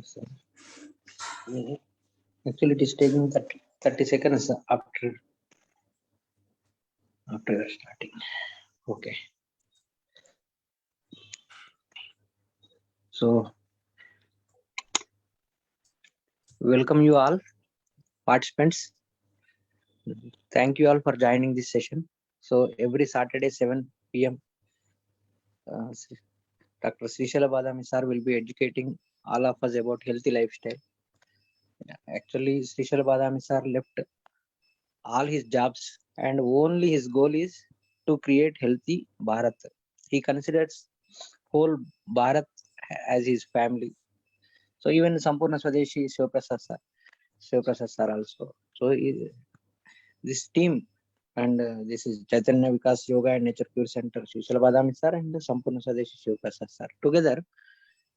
So, actually, it is taking 30 seconds after starting. Okay. So, welcome you all participants. Thank you all for joining this session. So, every Saturday 7 p.m. Dr. Srishala Badami sir will be educating all of us about healthy lifestyle. Actually, Srishala Badami sir left all his jobs and only his goal is to create healthy Bharat. He considers whole Bharat as his family. So even Sampurna Swadeshi Shivaprasad sir also. So this team and this is Chaitanya Vikas Yoga and Nature Cure Center, Srishala Badami sir and Sampurna Swadeshi Shivaprasad sir. Together,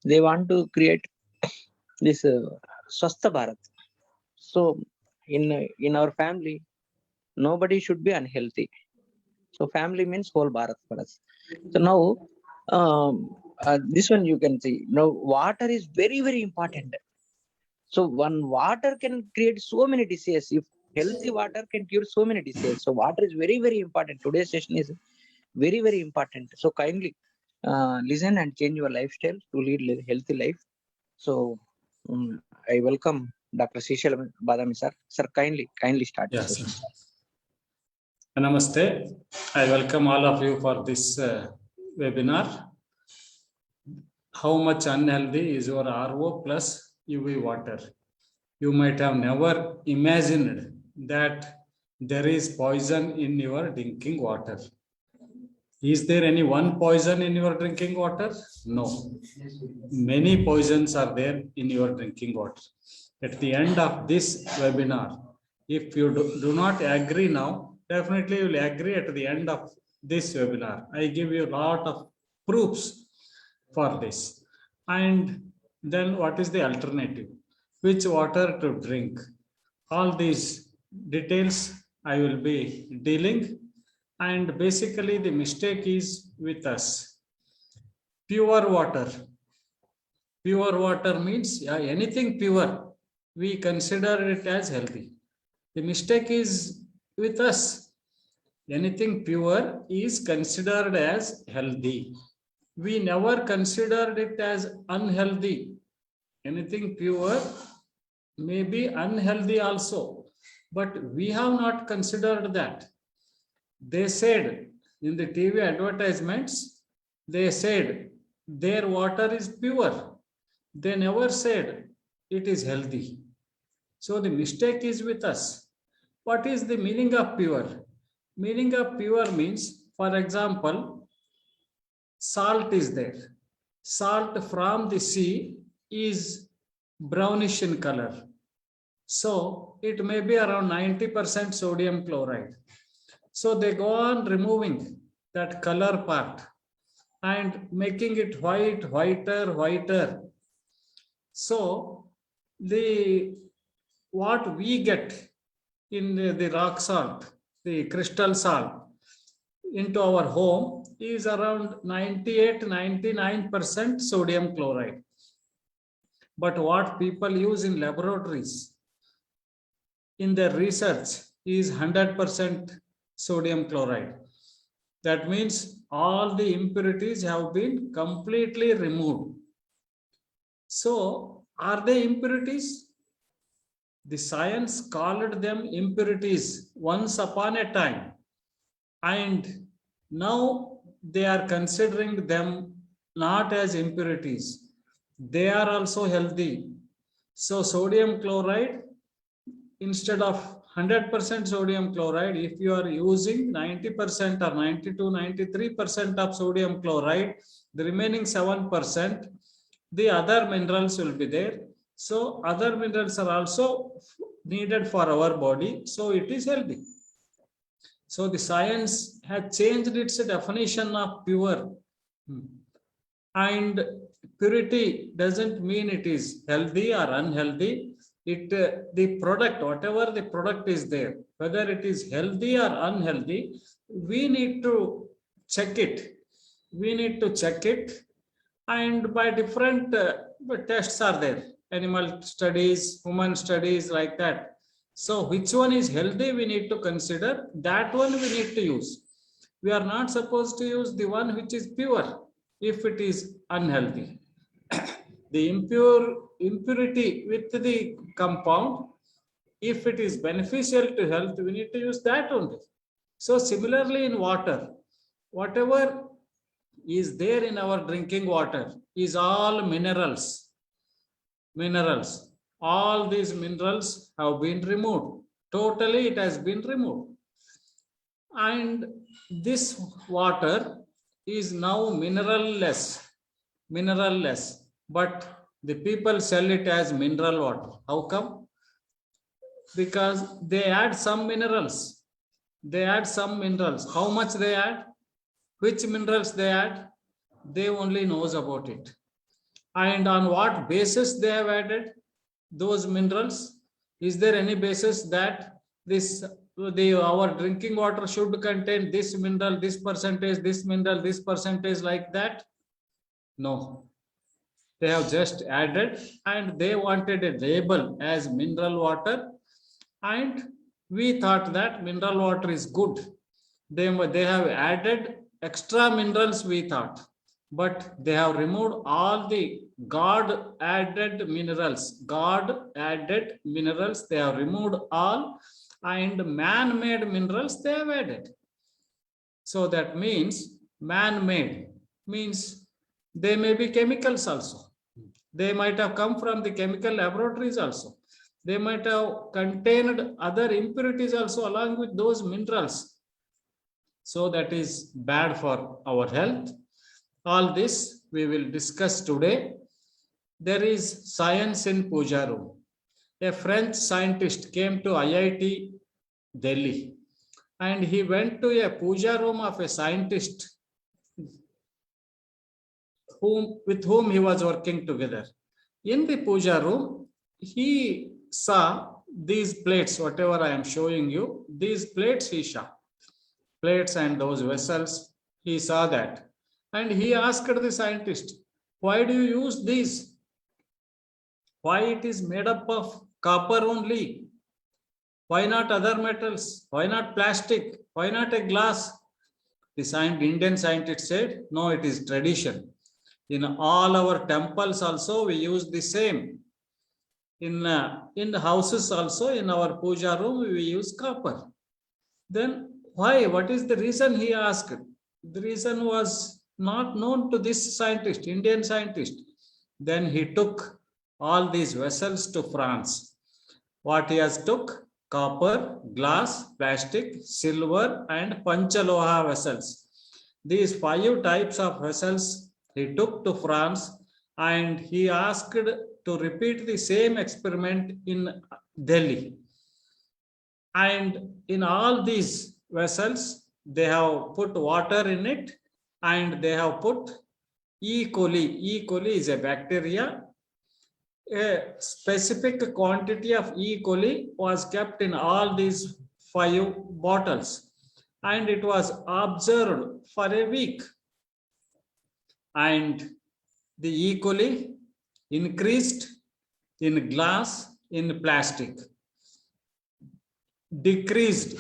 they want to create this Swastha Bharat. So in our family, nobody should be unhealthy. So family means whole Bharat for us. So now this one you can see. Now water is very, very important. So one water can create so many diseases. If healthy water can cure so many diseases. So water is very, very important. Today's session is very, very important. So kindly listen and change your lifestyle to lead a healthy life. So I welcome Dr. Srishala Badami sir. Sir, kindly start the session. Namaste. I welcome all of you for this webinar. How much unhealthy is your RO plus UV water? You might have never imagined that there is poison in your drinking water. Is there any one poison in your drinking water? No. Many poisons are there in your drinking water. At the end of this webinar, if you do not agree now, definitely you will agree at the end of this webinar. I give you a lot of proofs for this. And then what is the alternative? Which water to drink? All these details I will be dealing. And basically the mistake is with us. Pure water. Pure water means anything pure, we consider it as healthy. The mistake is with us. Anything pure is considered as healthy. We never considered it as unhealthy. Anything pure may be unhealthy also, but we have not considered that. They said in the TV advertisements, they said their water is pure. They never said it is healthy. So the mistake is with us. What is the meaning of pure? Meaning of pure means, for example, salt is there. Salt from the sea is brownish in color. So it may be around 90% sodium chloride. So they go on removing that color part and making it whiter. So what we get in the rock salt, the crystal salt into our home is around 98-99% sodium chloride. But what people use in laboratories in their research is 100% sodium chloride. That means all the impurities have been completely removed. So are they impurities? The science called them impurities once upon a time, and now they are considering them not as impurities. They are also healthy. So sodium chloride, instead of 100% sodium chloride, if you are using 90% or 92-93% of sodium chloride, the remaining 7%, the other minerals will be there. So other minerals are also needed for our body. So it is healthy. So the science has changed its definition of pure. And purity doesn't mean it is healthy or unhealthy. The product, whatever the product is there, whether it is healthy or unhealthy, we need to check it. We need to check it, and by different tests are there. animal studies, human studies, like that. So which one is healthy, we need to consider, that one we need to use. We are not supposed to use the one which is pure if it is unhealthy. The impurity with the compound, if it is beneficial to health, we need to use that only. So similarly in water, whatever is there in our drinking water is all minerals. Minerals. All these minerals have been removed. Totally it has been removed. And this water is now mineralless. Mineralless. But the people sell it as mineral water. How come? Because they add some minerals. They add some minerals. How much they add? Which minerals they add? They only knows about it. And on what basis they have added those minerals? Is there any basis that our drinking water should contain this mineral, this percentage, this mineral, this percentage, like that? No. They have just added, and they wanted a label as mineral water, and we thought that mineral water is good. They have added extra minerals, we thought, but they have removed all the God added minerals. God added minerals, they have removed all, and man-made minerals they have added. So that means man-made means they may be chemicals also. They might have come from the chemical laboratories also. They might have contained other impurities also along with those minerals. So that is bad for our health. All this we will discuss today. There is science in puja room. A French scientist came to IIT Delhi, and he went to a puja room of a scientist with whom he was working together. In the puja room, he saw these plates, whatever I am showing you, these plates he saw. Plates and those vessels, he saw that. And he asked the scientist, why do you use these? Why it is made up of copper only? Why not other metals? Why not plastic? Why not a glass? The Indian scientist said, no, it is tradition. In all our temples also, we use the same. In the houses also, in our puja room, we use copper. Then why? What is the reason, he asked? The reason was not known to this scientist, Indian scientist. Then he took all these vessels to France. What he has took? Copper, glass, plastic, silver, and Panchaloha vessels. These 5 types of vessels he took to France, and he asked to repeat the same experiment in Delhi. And in all these vessels, they have put water in it, and they have put E. coli. E. coli is a bacteria. A specific quantity of E. coli was kept in all these 5 bottles, and it was observed for a week. And the E. coli increased in glass, in plastic, decreased.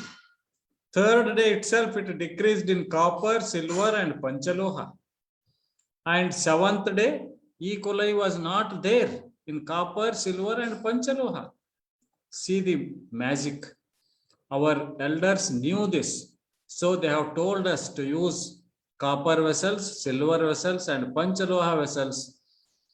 3rd day itself, it decreased in copper, silver, and Panchaloha. And 7th day, E. coli was not there in copper, silver, and Panchaloha. See the magic. Our elders knew this. So they have told us to use copper vessels, silver vessels, and Panchaloha vessels,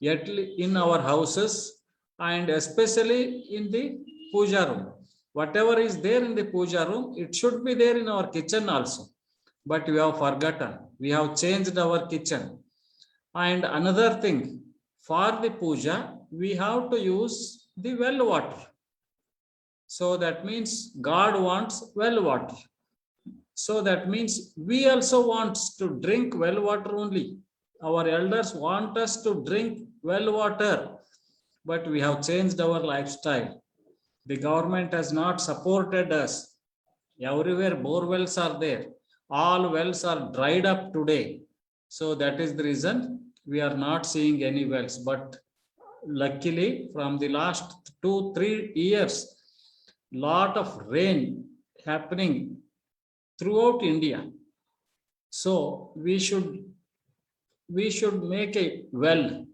yet in our houses, and especially in the puja room. Whatever is there in the puja room, it should be there in our kitchen also. But we have forgotten. We have changed our kitchen. And another thing, for the puja, we have to use the well water. So that means God wants well water. So that means we also want to drink well water only. Our elders want us to drink well water, but we have changed our lifestyle. The government has not supported us. Everywhere bore wells are there. All wells are dried up today. So that is the reason we are not seeing any wells. But luckily from the last 2-3 years, lot of rain happening throughout India. So we should make a well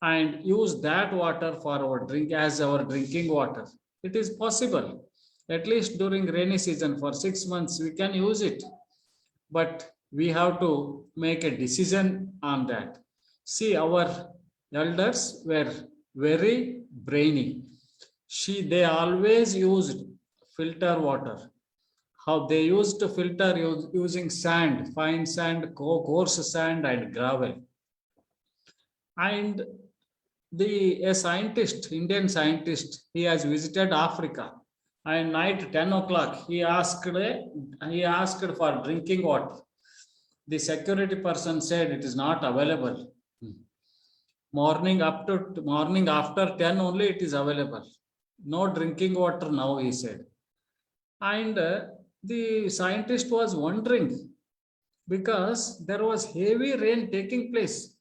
and use that water for our drink as our drinking water. It is possible. At least during rainy season for 6 months we can use it. But we have to make a decision on that. See, our elders were very brainy. They always used filter water. How they used to filter using sand, fine sand, coarse sand, and gravel. And a scientist, Indian scientist, he has visited Africa. And night 10 o'clock, he asked for drinking water. The security person said it is not available. Morning after 10 only it is available. No drinking water now, he said. And the scientist was wondering because there was heavy rain taking place.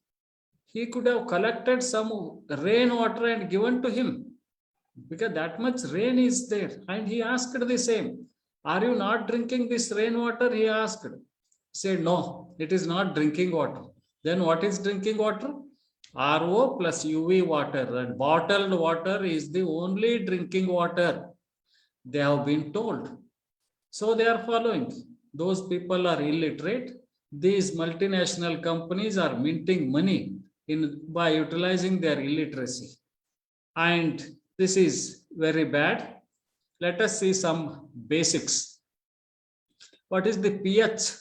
He could have collected some rainwater and given to him because that much rain is there. And he asked the same. Are you not drinking this rainwater? He asked. He said, no, it is not drinking water. Then what is drinking water? RO plus UV water. And bottled water is the only drinking water. They have been told. So they are following. Those people are illiterate. These multinational companies are minting money by utilizing their illiteracy. And this is very bad. Let us see some basics. What is the pH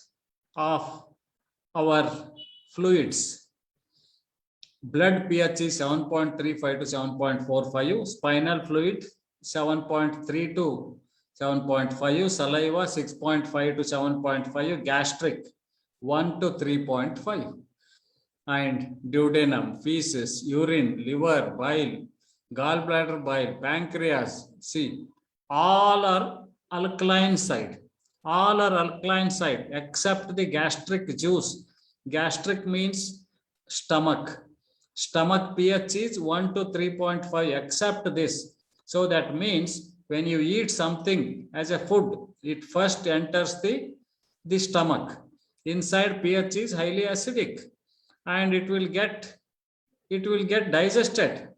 of our fluids? Blood pH is 7.35 to 7.45. Spinal fluid 7.3 to 7.5. Saliva 6.5 to 7.5. Gastric 1 to 3.5. And duodenum, feces, urine, liver, bile, gallbladder bile, pancreas, see, all are alkaline side. All are alkaline side except the gastric juice. Gastric means stomach. Stomach pH is 1 to 3.5 except this. So that means when you eat something as a food, it first enters the stomach. Inside pH is highly acidic and it will get digested.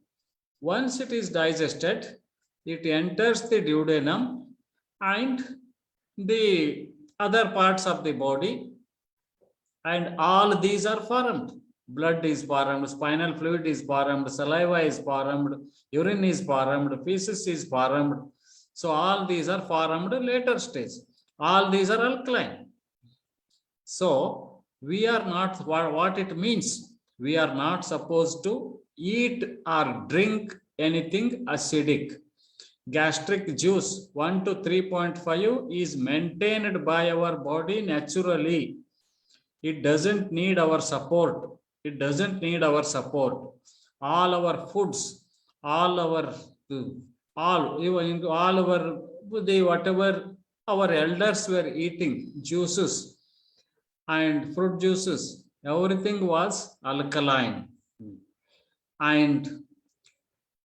Once it is digested, it enters the duodenum and the other parts of the body, and all these are formed. Blood is formed, spinal fluid is formed, saliva is formed, urine is formed, feces is formed. So all these are formed later stage. All these are alkaline. So we are not, what it means, we are not supposed to eat or drink anything acidic. Gastric juice 1 to 3.5 is maintained by our body naturally. It doesn't need our support. It doesn't need our support. All our foods, whatever our elders were eating, juices and fruit juices, everything was alkaline. And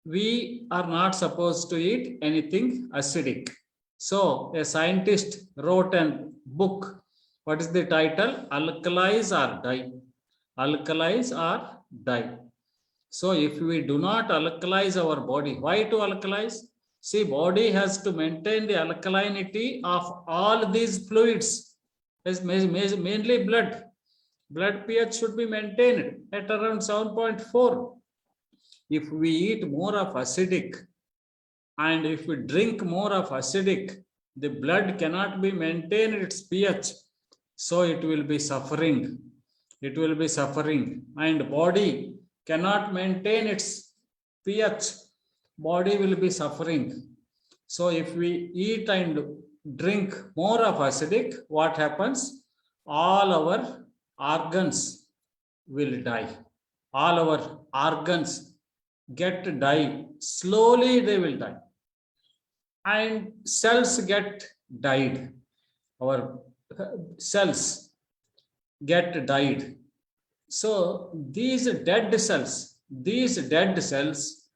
we are not supposed to eat anything acidic. So a scientist wrote a book. What is the title? Alkalize or Die. Alkalize or Die. So if we do not alkalize our body, why to alkalize? See, body has to maintain the alkalinity of all these fluids, mainly blood. Blood pH should be maintained at around 7.4. If we eat more of acidic and if we drink more of acidic, the blood cannot be maintained its pH. So it will be suffering. It will be suffering. And body cannot maintain its pH. Body will be suffering. So if we eat and drink more of acidic, what happens? All our organs will die. All our organs get die. Slowly they will die. And cells get died. Our cells get died. So these dead cells, these dead cells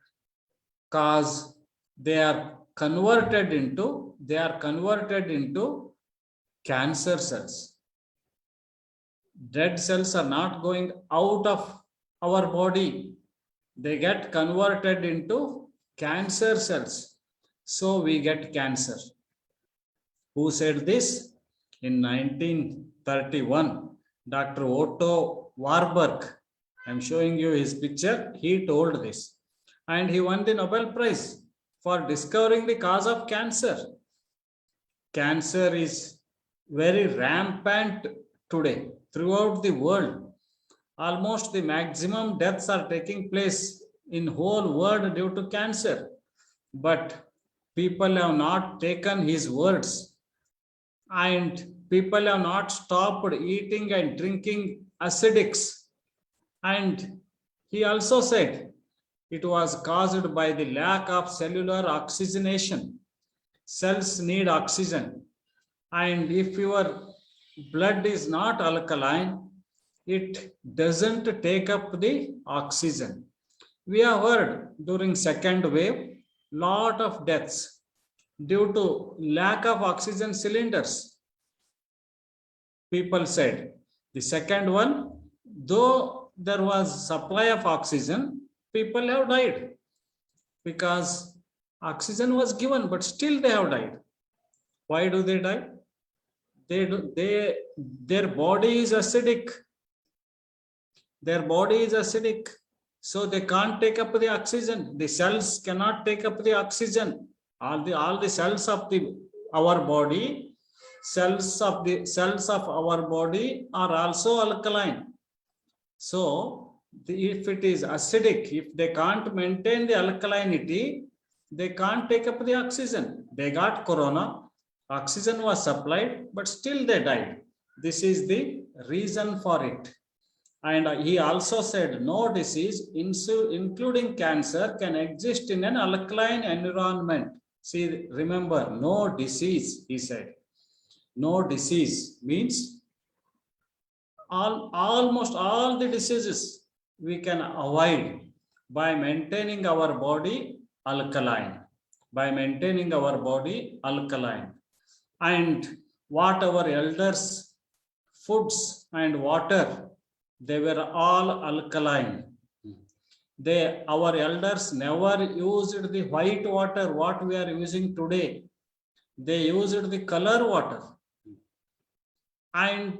cause they are converted into cancer cells. Dead cells are not going out of our body, they get converted into cancer cells, so we get cancer. Who said this? In 1931, Dr. Otto Warburg, I'm showing you his picture, he told this, and he won the Nobel Prize for discovering the cause of cancer. Cancer is very rampant today throughout the world. Almost the maximum deaths are taking place in whole world due to cancer. But people have not taken his words, and people have not stopped eating and drinking acidics. And he also said it was caused by the lack of cellular oxygenation. Cells need oxygen, and if your blood is not alkaline, it doesn't take up the oxygen. We have heard during second wave lot of deaths due to lack of oxygen cylinders. People said the second one, though there was supply of oxygen, people have died because oxygen was given, but still they have died. Why do they die? Their body is acidic. Their body is acidic, so they can't take up the oxygen. The cells cannot take up the oxygen. All the cells of our body, cells of our body are also alkaline. So if it is acidic, if they can't maintain the alkalinity, they can't take up the oxygen. They got corona, oxygen was supplied, but still they died. This is the reason for it. And he also said no disease, including cancer, can exist in an alkaline environment. See, remember, no disease, he said. No disease means almost all the diseases we can avoid by maintaining our body alkaline. And what our elders' foods and water, they were all alkaline. Our elders never used the white water, what we are using today. They used the color water. And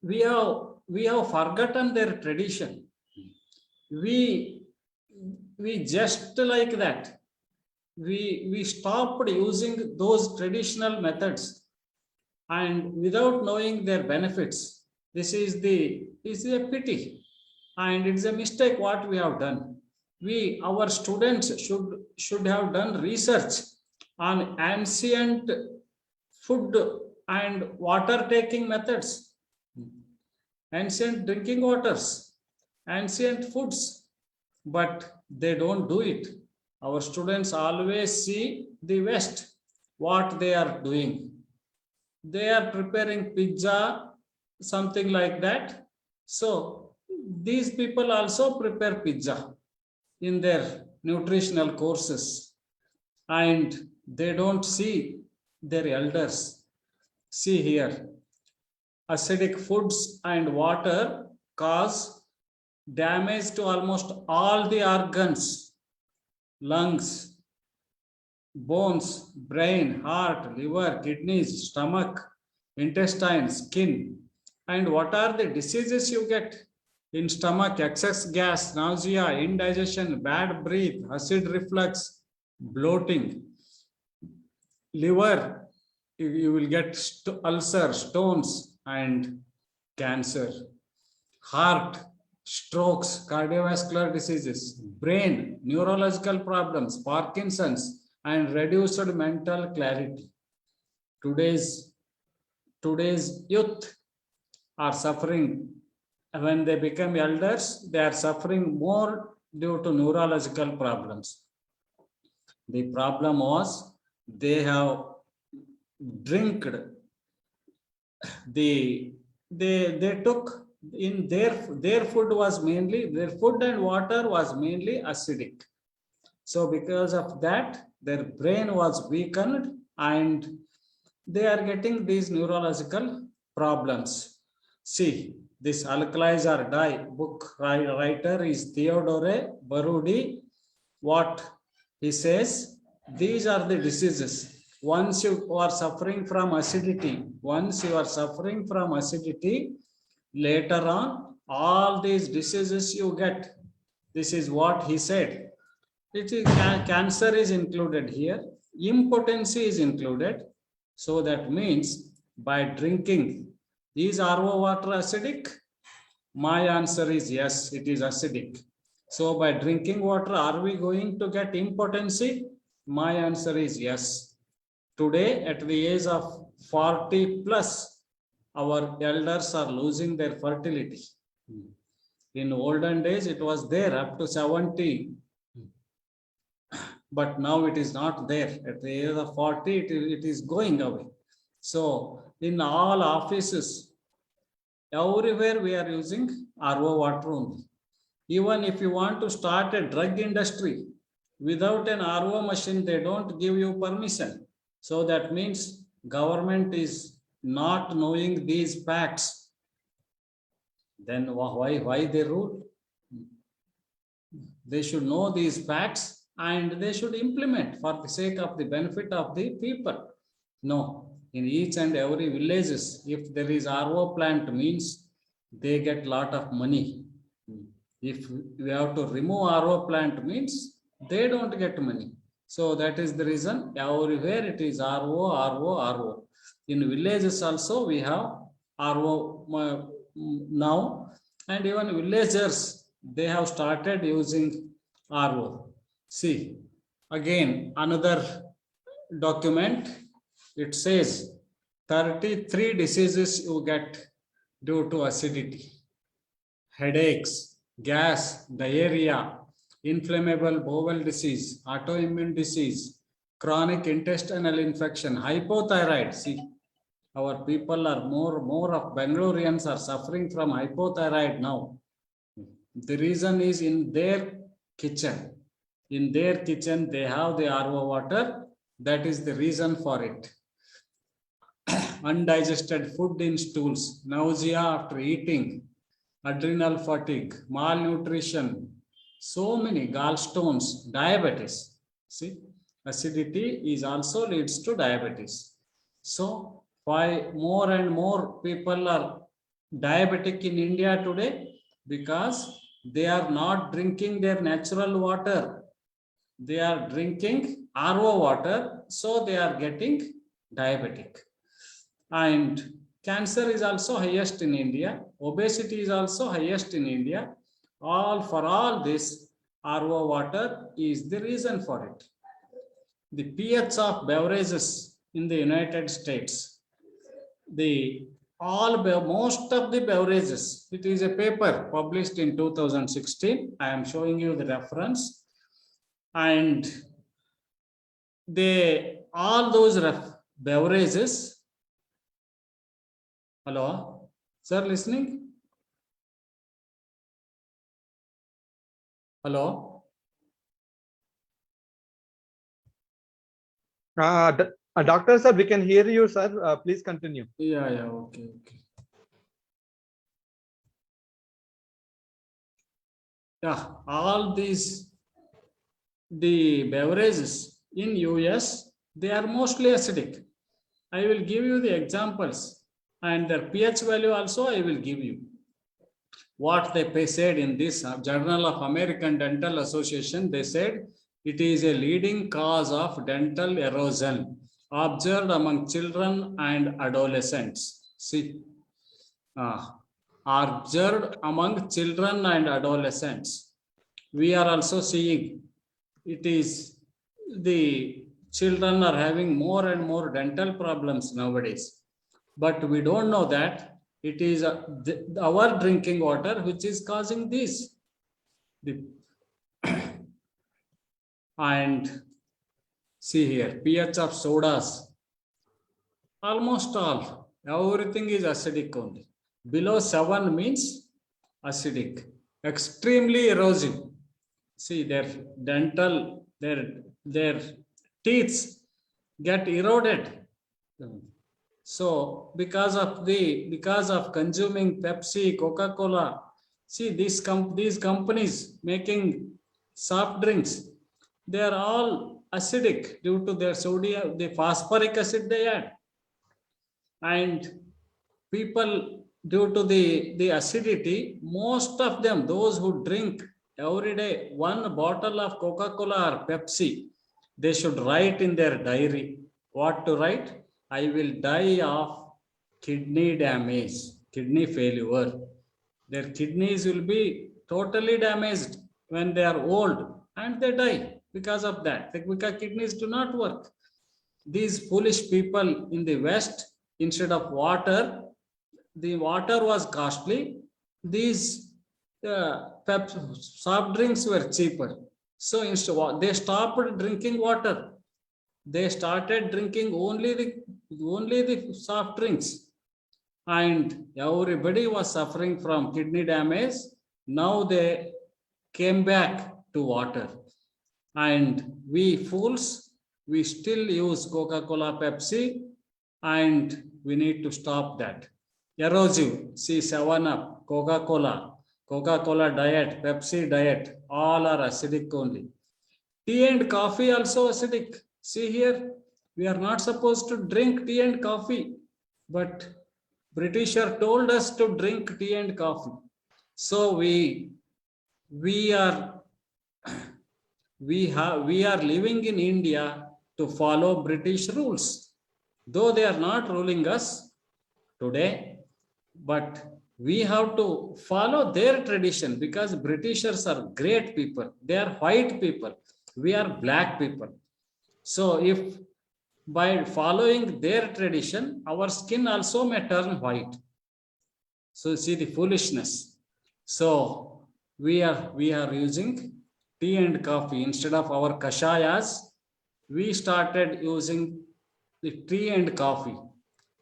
we have forgotten their tradition. We just like that. We stopped using those traditional methods, and without knowing their benefits. This is a pity, and it's a mistake what we have done. Our students should have done research on ancient food and water taking methods, ancient drinking waters, ancient foods, but they don't do it. Our students always see the West, what they are doing. They are preparing pizza, something like that. So these people also prepare pizza in their nutritional courses, and they don't see their elders. See here, acidic foods and water cause damage to almost all the organs: lungs, bones, brain, heart, liver, kidneys, stomach, intestine, skin. And what are the diseases you get in stomach? Excess gas, nausea, indigestion, bad breath, acid reflux, bloating. Liver, you will get ulcer, stones, and cancer. Heart, strokes, cardiovascular diseases. Brain, neurological problems, Parkinson's, and reduced mental clarity. Today's youth are suffering. When they become elders, they are suffering more due to neurological problems. The problem was they have drank they took in their food was mainly, their food and water was mainly acidic. So because of that, their brain was weakened and they are getting these neurological problems. See, this Alkalize or Die book writer is Theodore Barudi. What he says, these are the diseases. Once you are suffering from acidity, later on, all these diseases you get. This is what he said. It is cancer is included here, impotency is included. So that means by drinking, is RO water acidic? My answer is yes, it is acidic. So by drinking water, are we going to get impotency? My answer is yes. Today, at the age of 40 plus, our elders are losing their fertility. In olden days, it was there up to 70. But now it is not there. At the age of 40, it is going away. So in all offices, everywhere we are using RO water only. Even if you want to start a drug industry, without an RO machine, they don't give you permission. So that means government is not knowing these facts. Then why they rule? They should know these facts and they should implement for the sake of the benefit of the people. No, in each and every villages, if there is RO plant, means they get lot of money. If we have to remove RO plant, means they don't get money. So that is the reason everywhere it is RO. In villages also we have RO now, and even villagers, they have started using RO. See, again, another document, it says 33 diseases you get due to acidity: headaches, gas, diarrhea, inflammable bowel disease, autoimmune disease, chronic intestinal infection, hypothyroid. See, our people are more of Bangaloreans are suffering from hypothyroid now. The reason is in their kitchen. In their kitchen, they have the RO water. That is the reason for it. Undigested food in stools, nausea after eating, adrenal fatigue, malnutrition, so many gallstones, diabetes. See, acidity is also leads to diabetes. So why more and more people are diabetic in India today? Because they are not drinking their natural water. They are drinking RO water, so they are getting diabetic. And cancer is also highest in India. Obesity is also highest in India. For all this, RO water is the reason for it. The pH of beverages in the United States, most of the beverages, it is a paper published in 2016. I am showing you the reference. And all those beverages, hello, sir, listening? Hello? Doctor, sir, we can hear you, sir. Please continue. Yeah, okay. Yeah, all these, the beverages in US, they are mostly acidic. I will give you the examples and their pH value also I will give you. What they said in this Journal of American Dental Association, they said it is a leading cause of dental erosion observed among children and adolescents. See, observed among children and adolescents. We are also seeing it is the children are having more and more dental problems nowadays. But we don't know that it is our drinking water which is causing this. And see here, pH of sodas, almost all, everything is acidic only. Below 7 means acidic, extremely erosive. See, their dental, their teeth get eroded. So because of consuming Pepsi, Coca-Cola, see these companies making soft drinks, they are all acidic due to their sodium, the phosphoric acid they add. And people, due to the acidity, most of them, those who drink every day one bottle of Coca-Cola or Pepsi, they should write in their diary. What to write? I will die of kidney damage, kidney failure. Their kidneys will be totally damaged when they are old and they die because of that. Because kidneys do not work. These foolish people in the West, instead of water, the water was costly. These soft drinks were cheaper. So instead, they stopped drinking water. They started drinking only the soft drinks, and everybody was suffering from kidney damage. Now they came back to water, and we fools, we still use Coca-Cola, Pepsi, and we need to stop that. Erosive, see 7-Up, Coca-Cola Diet, Pepsi Diet, all are acidic only. Tea and coffee also acidic. See here, we are not supposed to drink tea and coffee, but Britisher told us to drink tea and coffee. So we are living in India to follow British rules, though they are not ruling us today, but we have to follow their tradition, because Britishers are great people. They are white people. We are black people. So if by following their tradition, our skin also may turn white. So see the foolishness. So we are using tea and coffee instead of our kashayas. We started using the tea and coffee.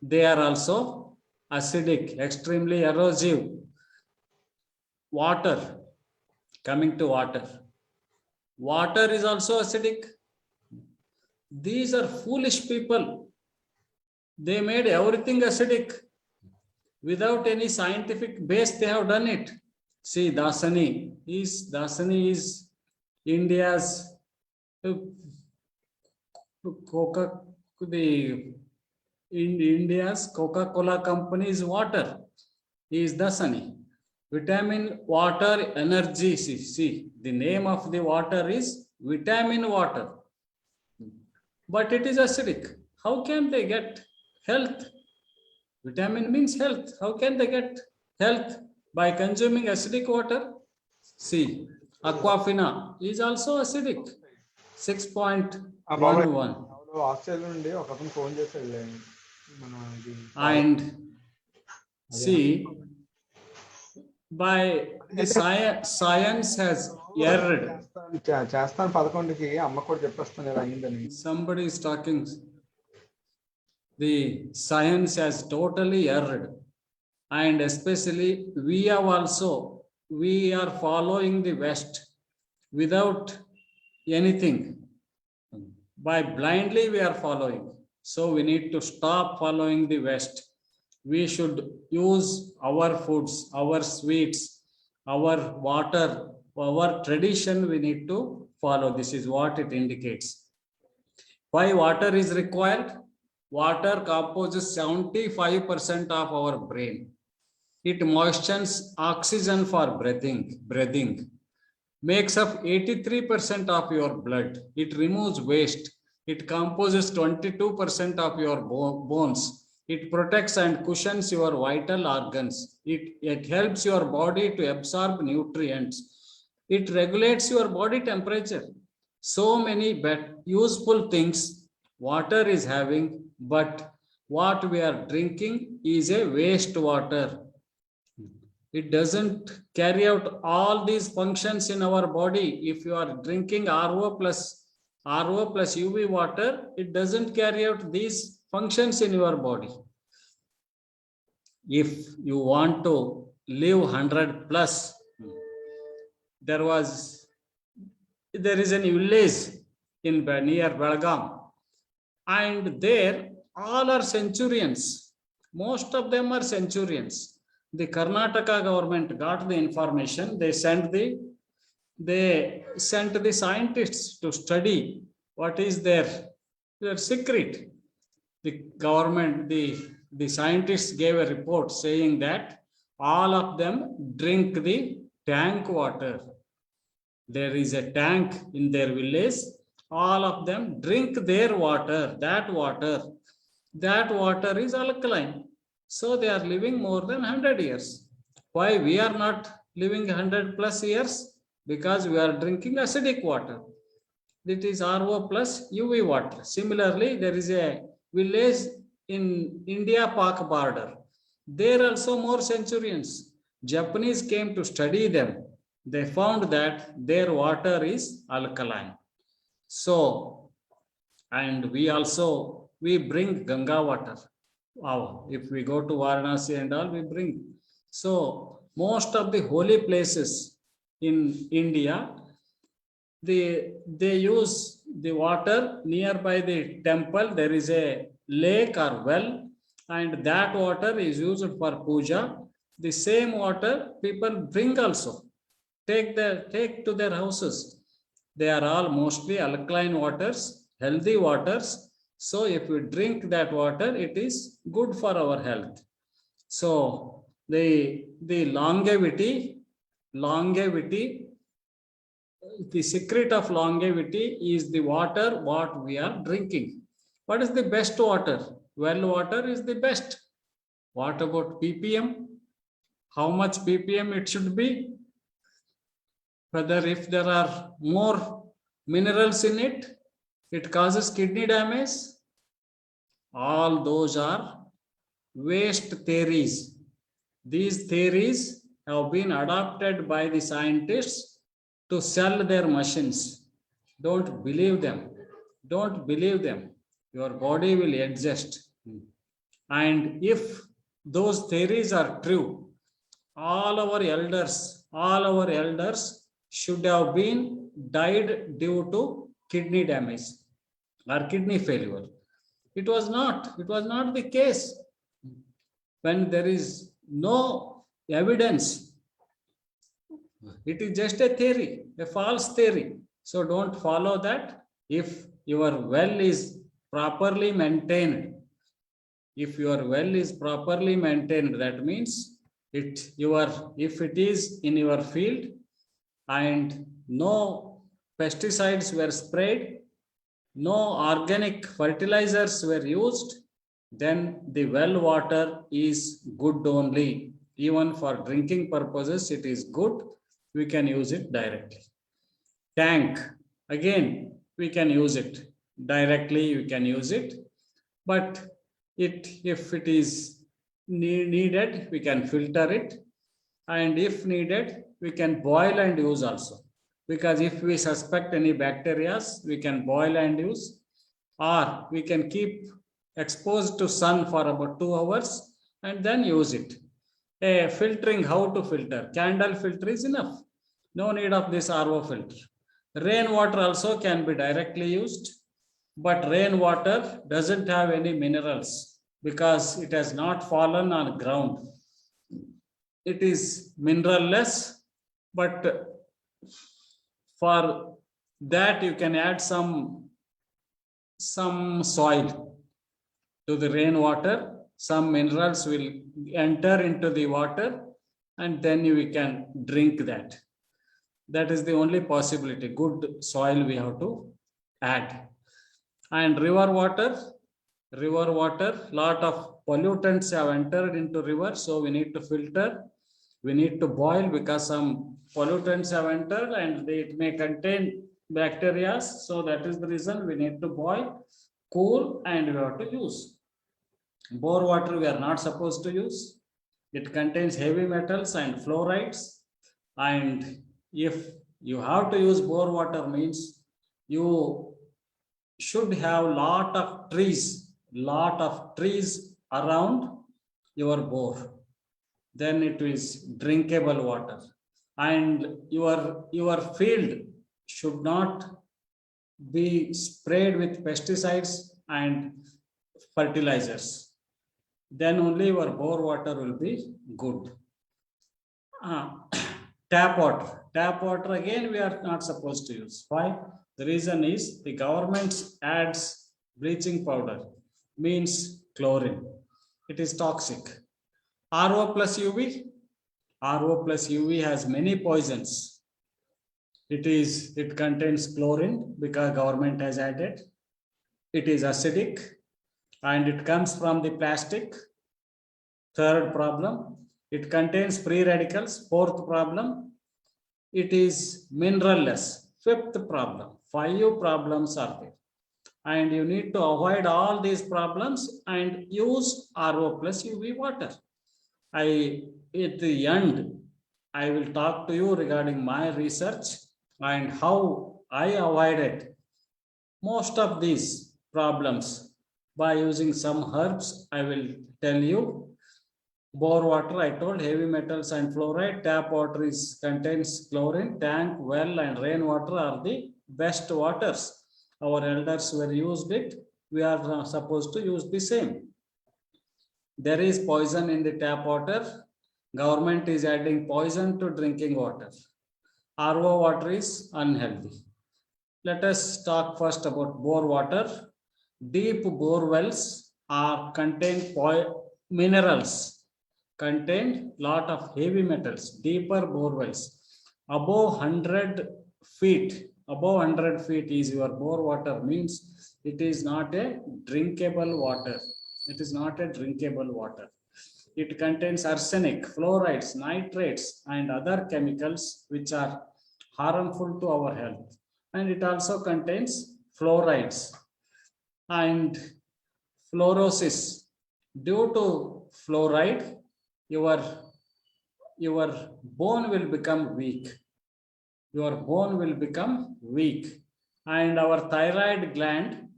They are also acidic, extremely erosive. Water, coming to water. Water is also acidic. These are foolish people. They made everything acidic. Without any scientific base, they have done it. See, Dasani is India's India's Coca-Cola company's water is Dasani. Vitamin water energy. See, the name of the water is vitamin water. But it is acidic. How can they get health? Vitamin means health. How can they get health by consuming acidic water? See, Aquafina is also acidic. 6.11. And see, by the science has erred. Somebody is talking. The science has totally erred, and especially we are following the West without anything. By blindly we are following. So we need to stop following the West. We should use our foods, our sweets, our water, our tradition. We need to follow. This is what it indicates. Why water is required? Water composes 75% of our brain. It moistens oxygen for breathing. Makes up 83% of your blood. It removes waste. It composes 22% of your bones. It protects and cushions your vital organs. It helps your body to absorb nutrients. It regulates your body temperature. So many useful things water is having, but what we are drinking is a waste water. It doesn't carry out all these functions in our body. If you are drinking RO plus UV water, it doesn't carry out these functions in your body. if you want to live 100 plus, there is an village in near Belgaum, and there all are centurions. Most of them are centurions. The Karnataka government got the information. They sent the scientists to study what is their secret. The government, the scientists gave a report saying that all of them drink the tank water. There is a tank in their village. All of them drink their water. That water is alkaline. So they are living more than 100 years. Why we are not living 100 plus years? Because we are drinking acidic water. That is RO plus UV water. Similarly, there is a village in India-Pak border. There also more centurions. Japanese came to study them. They found that their water is alkaline. So, and we bring Ganga water. Wow. If we go to Varanasi and all, we bring. So most of the holy places in India, they use the water nearby the temple. There is a lake or well, and that water is used for puja. The same water people bring also, take to their houses. They are all mostly alkaline waters, healthy waters. So if we drink that water, it is good for our health. So the longevity, the secret of longevity is the water what we are drinking. What is the best water? Well water is the best. What about ppm? How much ppm it should be? Whether if there are more minerals in it, it causes kidney damage. All those are waste theories. These theories have been adopted by the scientists to sell their machines. Don't believe them. Don't believe them. Your body will adjust. And if those theories are true, all our elders should have been died due to kidney damage or kidney failure. It was not the case. When there is no evidence, it is just a theory, a false theory. So don't follow that. If your well is properly maintained, that means if it is in your field and no pesticides were sprayed, no organic fertilizers were used, then the well water is good only. Even for drinking purposes, it is good. We can use it directly. Tank, again, we can use it directly, we can use it. But if it is needed, we can filter it. And if needed, we can boil and use also. Because if we suspect any bacteria, we can boil and use, or we can keep exposed to sun for about 2 hours and then use it. Filtering, how to filter? Candle filter is enough. No need of this RO filter. Rainwater also can be directly used, but rainwater doesn't have any minerals because it has not fallen on ground. It is mineralless, but for that you can add some soil to the rainwater. Some minerals will enter into the water and then we can drink that. That is the only possibility. Good soil we have to add. And river water, lot of pollutants have entered into river, so we need to filter. We need to boil because some pollutants have entered and it may contain bacteria. So that is the reason we need to boil, cool, and we have to use. Bore water we are not supposed to use. It contains heavy metals and fluorides. And if you have to use bore water, means you should have lot of trees around your bore. then it is drinkable water. And your field should not be sprayed with pesticides and fertilizers. Then only your bore water will be good. Tap water again we are not supposed to use. Why? The reason is the government adds bleaching powder, means chlorine. It is toxic. RO plus UV. RO plus UV has many poisons. It contains chlorine because government has added. It is acidic and it comes from the plastic. Third problem, it contains free radicals. Fourth problem, it is mineralless. Fifth problem, 5 problems are there. And you need to avoid all these problems and use RO plus UV water. At the end, I will talk to you regarding my research and how I avoided most of these problems by using some herbs. I will tell you. Bore water, I told, heavy metals and fluoride. Tap water contains chlorine. Tank, well, and rainwater are the best waters. Our elders were used it. We are supposed to use the same. There is poison in the tap water. Government is adding poison to drinking water. RO water is unhealthy. Let us talk first about bore water. Deep bore wells contain minerals. Contain lot of heavy metals. Deeper bore wells above 100 feet. Above 100 feet is your bore water, means it is not a drinkable water. It is not a drinkable water. It contains arsenic, fluorides, nitrates, and other chemicals which are harmful to our health. And it also contains fluorides and fluorosis. Due to fluoride, your bone will become weak. Your bone will become weak. And our thyroid gland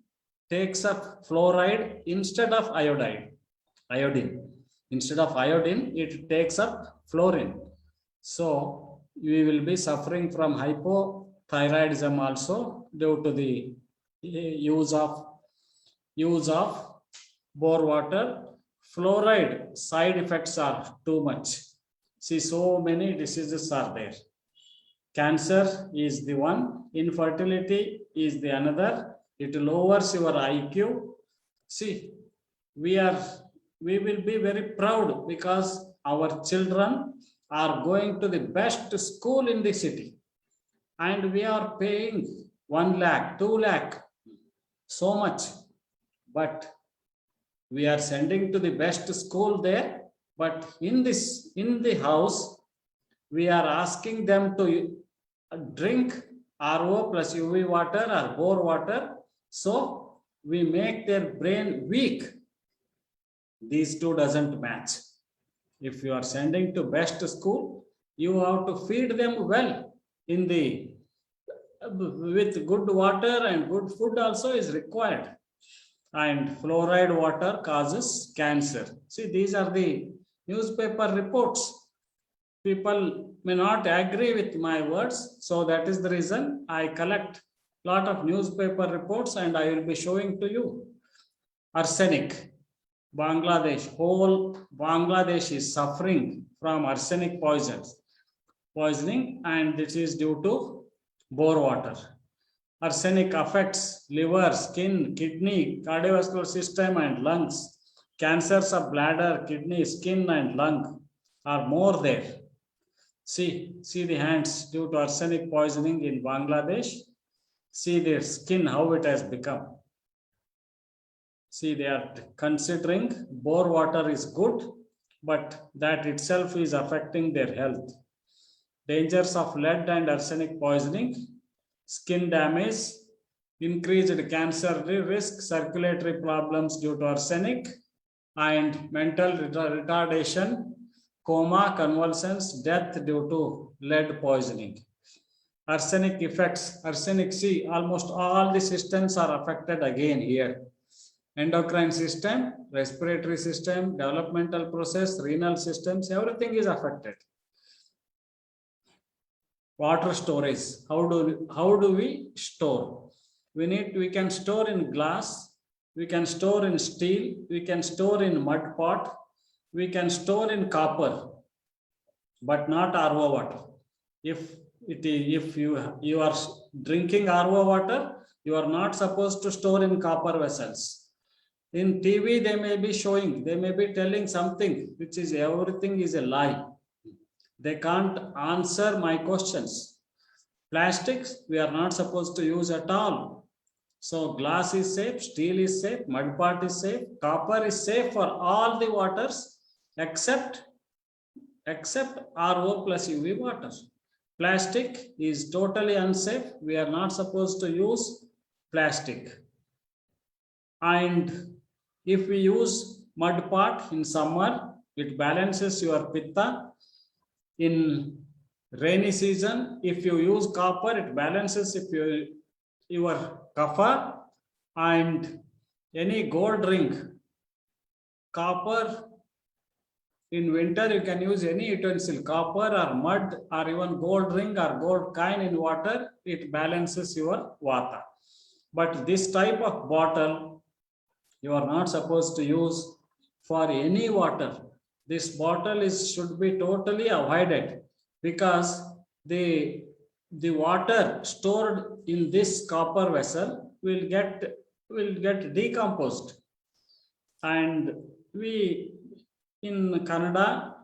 takes up fluoride instead of iodine. Instead of iodine, it takes up fluorine. So we will be suffering from hypothyroidism also due to the use of bore water. Fluoride side effects are too much. See, so many diseases are there. Cancer is the one, infertility is the another. It lowers your IQ. See, we will be very proud because our children are going to the best school in the city. And we are paying 1 lakh, 2 lakh, so much. But we are sending to the best school there. But in the house, we are asking them to drink RO plus UV water or bore water. So we make their brain weak. These two doesn't match. If you are sending to best school, you have to feed them well with good water, and good food also is required. And fluoride water causes cancer. See, these are the newspaper reports. People may not agree with my words, so that is the reason I collect a lot of newspaper reports and I will be showing to you. Arsenic. Whole Bangladesh is suffering from arsenic poisoning, and this is due to bore water. Arsenic affects liver, skin, kidney, cardiovascular system, and lungs. Cancers of bladder, kidney, skin, and lung are more there. See the hands due to arsenic poisoning in Bangladesh. See their skin, how it has become. See, they are considering bore water is good, but that itself is affecting their health. Dangers of lead and arsenic poisoning: skin damage, increased cancer risk, circulatory problems due to arsenic, and mental retardation, coma, convulsions, death due to lead poisoning. Arsenic effects. Arsenic, see, almost all the systems are affected again here. endocrine system, respiratory system, developmental process, renal systems, everything is affected. Water storage, how do we store? We can store in glass, we can store in steel, we can store in mud pot, we can store in copper, but not RO water. If you are drinking RO water, you are not supposed to store in copper vessels. In TV, they may be showing, they may be telling something which is everything is a lie. They can't answer my questions. Plastics, we are not supposed to use at all. So glass is safe, steel is safe, mud pot is safe, copper is safe for all the waters except RO plus UV water. Plastic is totally unsafe. We are not supposed to use plastic. And if we use mud pot in summer, it balances your pitta. In rainy season, if you use copper, it balances your kapha. And any gold ring, copper, in winter you can use any utensil, copper or mud or even gold ring or gold coin in water, it balances your vata. But this type of bottle you are not supposed to use for any water. This bottle should be totally avoided, because the water stored in this copper vessel will get decomposed. And we in Canada,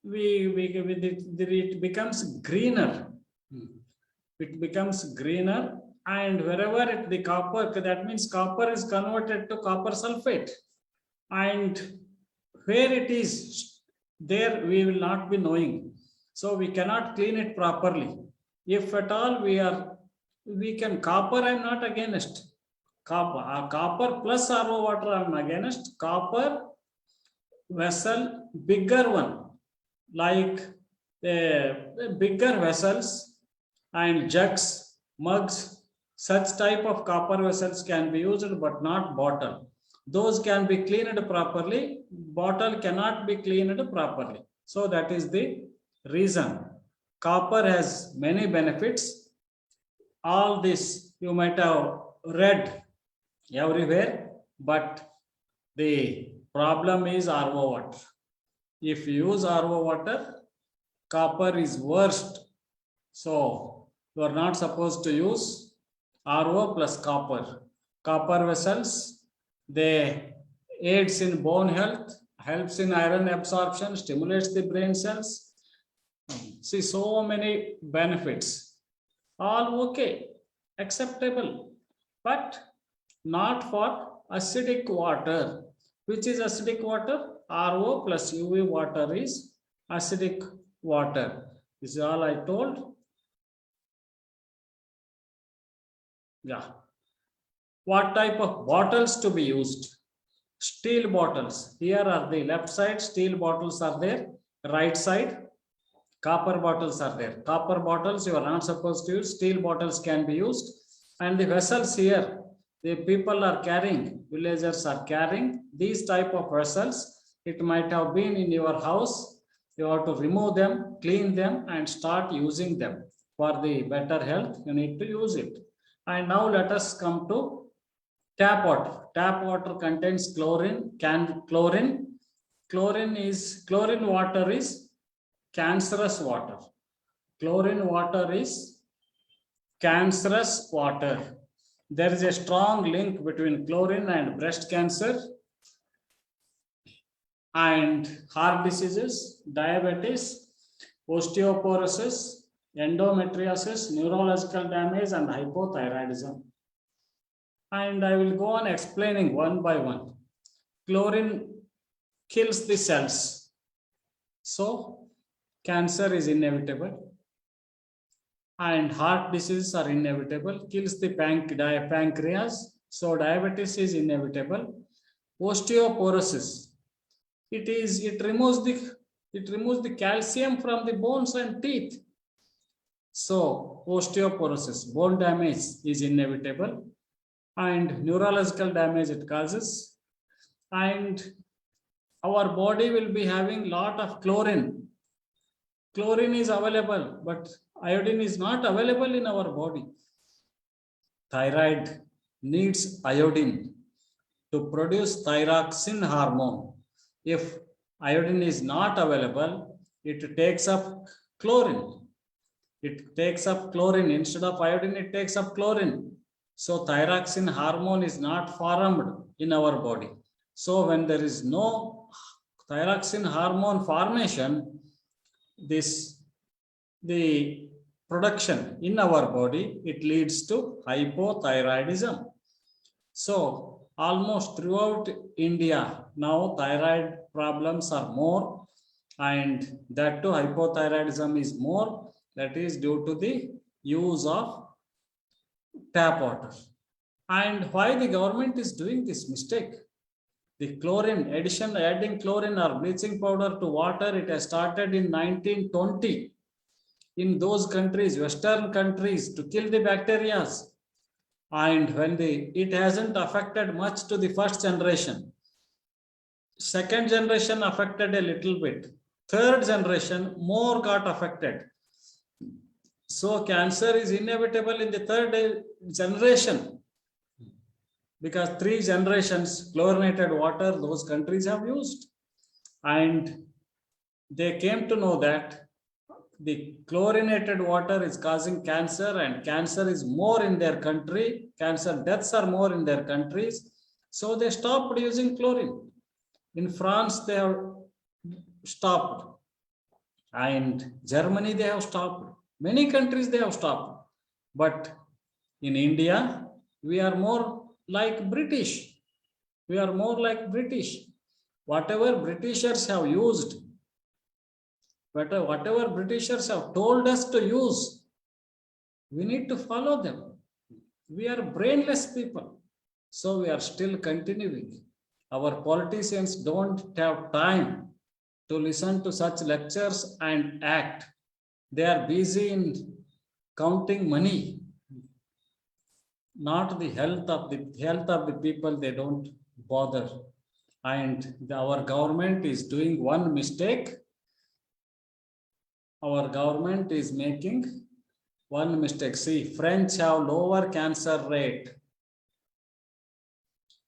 it becomes greener. It becomes greener, and wherever the copper, that means copper is converted to copper sulfate, and where it is there we will not be knowing. So we cannot clean it properly. If at all we can copper, I'm not against copper plus RO water, I'm against copper vessel, bigger one, like bigger vessels and jugs, mugs, such type of copper vessels can be used, but not bottle. Those can be cleaned properly, bottle cannot be cleaned properly. So that is the reason. Copper has many benefits. All this you might have read everywhere, but the problem is RO water. If you use RO water, copper is worst. So you are not supposed to use RO plus copper. Copper vessels, they aids in bone health, helps in iron absorption, stimulates the brain cells. See, so many benefits. All okay, acceptable, but not for acidic water. Which is acidic water? RO plus UV water is acidic water. This is all I told. Yeah. What type of bottles to be used? Steel bottles. Here are the left side, steel bottles are there. Right side, copper bottles are there. Copper bottles you are not supposed to use. Steel bottles can be used. And the vessels here, the people are carrying, villagers are carrying these type of vessels. It might have been in your house. You have to remove them, clean them, and start using them. For the better health, you need to use it. And now let us come to tap water. Tap water contains chlorine. Chlorine water is cancerous water. Chlorine water is cancerous water. There is a strong link between chlorine and breast cancer and heart diseases, diabetes, osteoporosis, endometriosis, neurological damage, and hypothyroidism. And I will go on explaining one by one. Chlorine kills the cells. So cancer is inevitable. And heart diseases are inevitable, kills the pancreas. So diabetes is inevitable. Osteoporosis, it removes the calcium from the bones and teeth. So osteoporosis, bone damage is inevitable. And neurological damage it causes. and our body will be having lot of chlorine. Chlorine is available, but iodine is not available in our body. Thyroid needs iodine to produce thyroxine hormone. If iodine is not available, it takes up chlorine. It takes up chlorine. Instead of iodine, it takes up chlorine. So thyroxine hormone is not formed in our body. So when there is no thyroxine hormone formation, the production in our body, it leads to hypothyroidism. So almost throughout India, now thyroid problems are more, and that too hypothyroidism is more. That is due to the use of tap water. And why the government is doing this mistake? The chlorine addition, adding chlorine or bleaching powder to water, it has started in 1920 in those countries, Western countries, to kill the bacteria. And when it hasn't affected much to the first generation. Second generation affected a little bit. Third generation more got affected. So cancer is inevitable in the third generation, because 3 generations chlorinated water those countries have used. And they came to know that the chlorinated water is causing cancer, and cancer is more in their country. Cancer deaths are more in their countries. So they stopped using chlorine. In France, they have stopped. And Germany, they have stopped. Many countries, they have stopped. But in India, we are more like British. We are more like British. Whatever Britishers have used, whatever Britishers have told us to use, we need to follow them. We are brainless people. So we are still continuing. Our politicians don't have time to listen to such lectures and act. They are busy in counting money, not the health of the people. They don't bother. And our government is doing one mistake. Our government is making one mistake. See, French have lower cancer rate.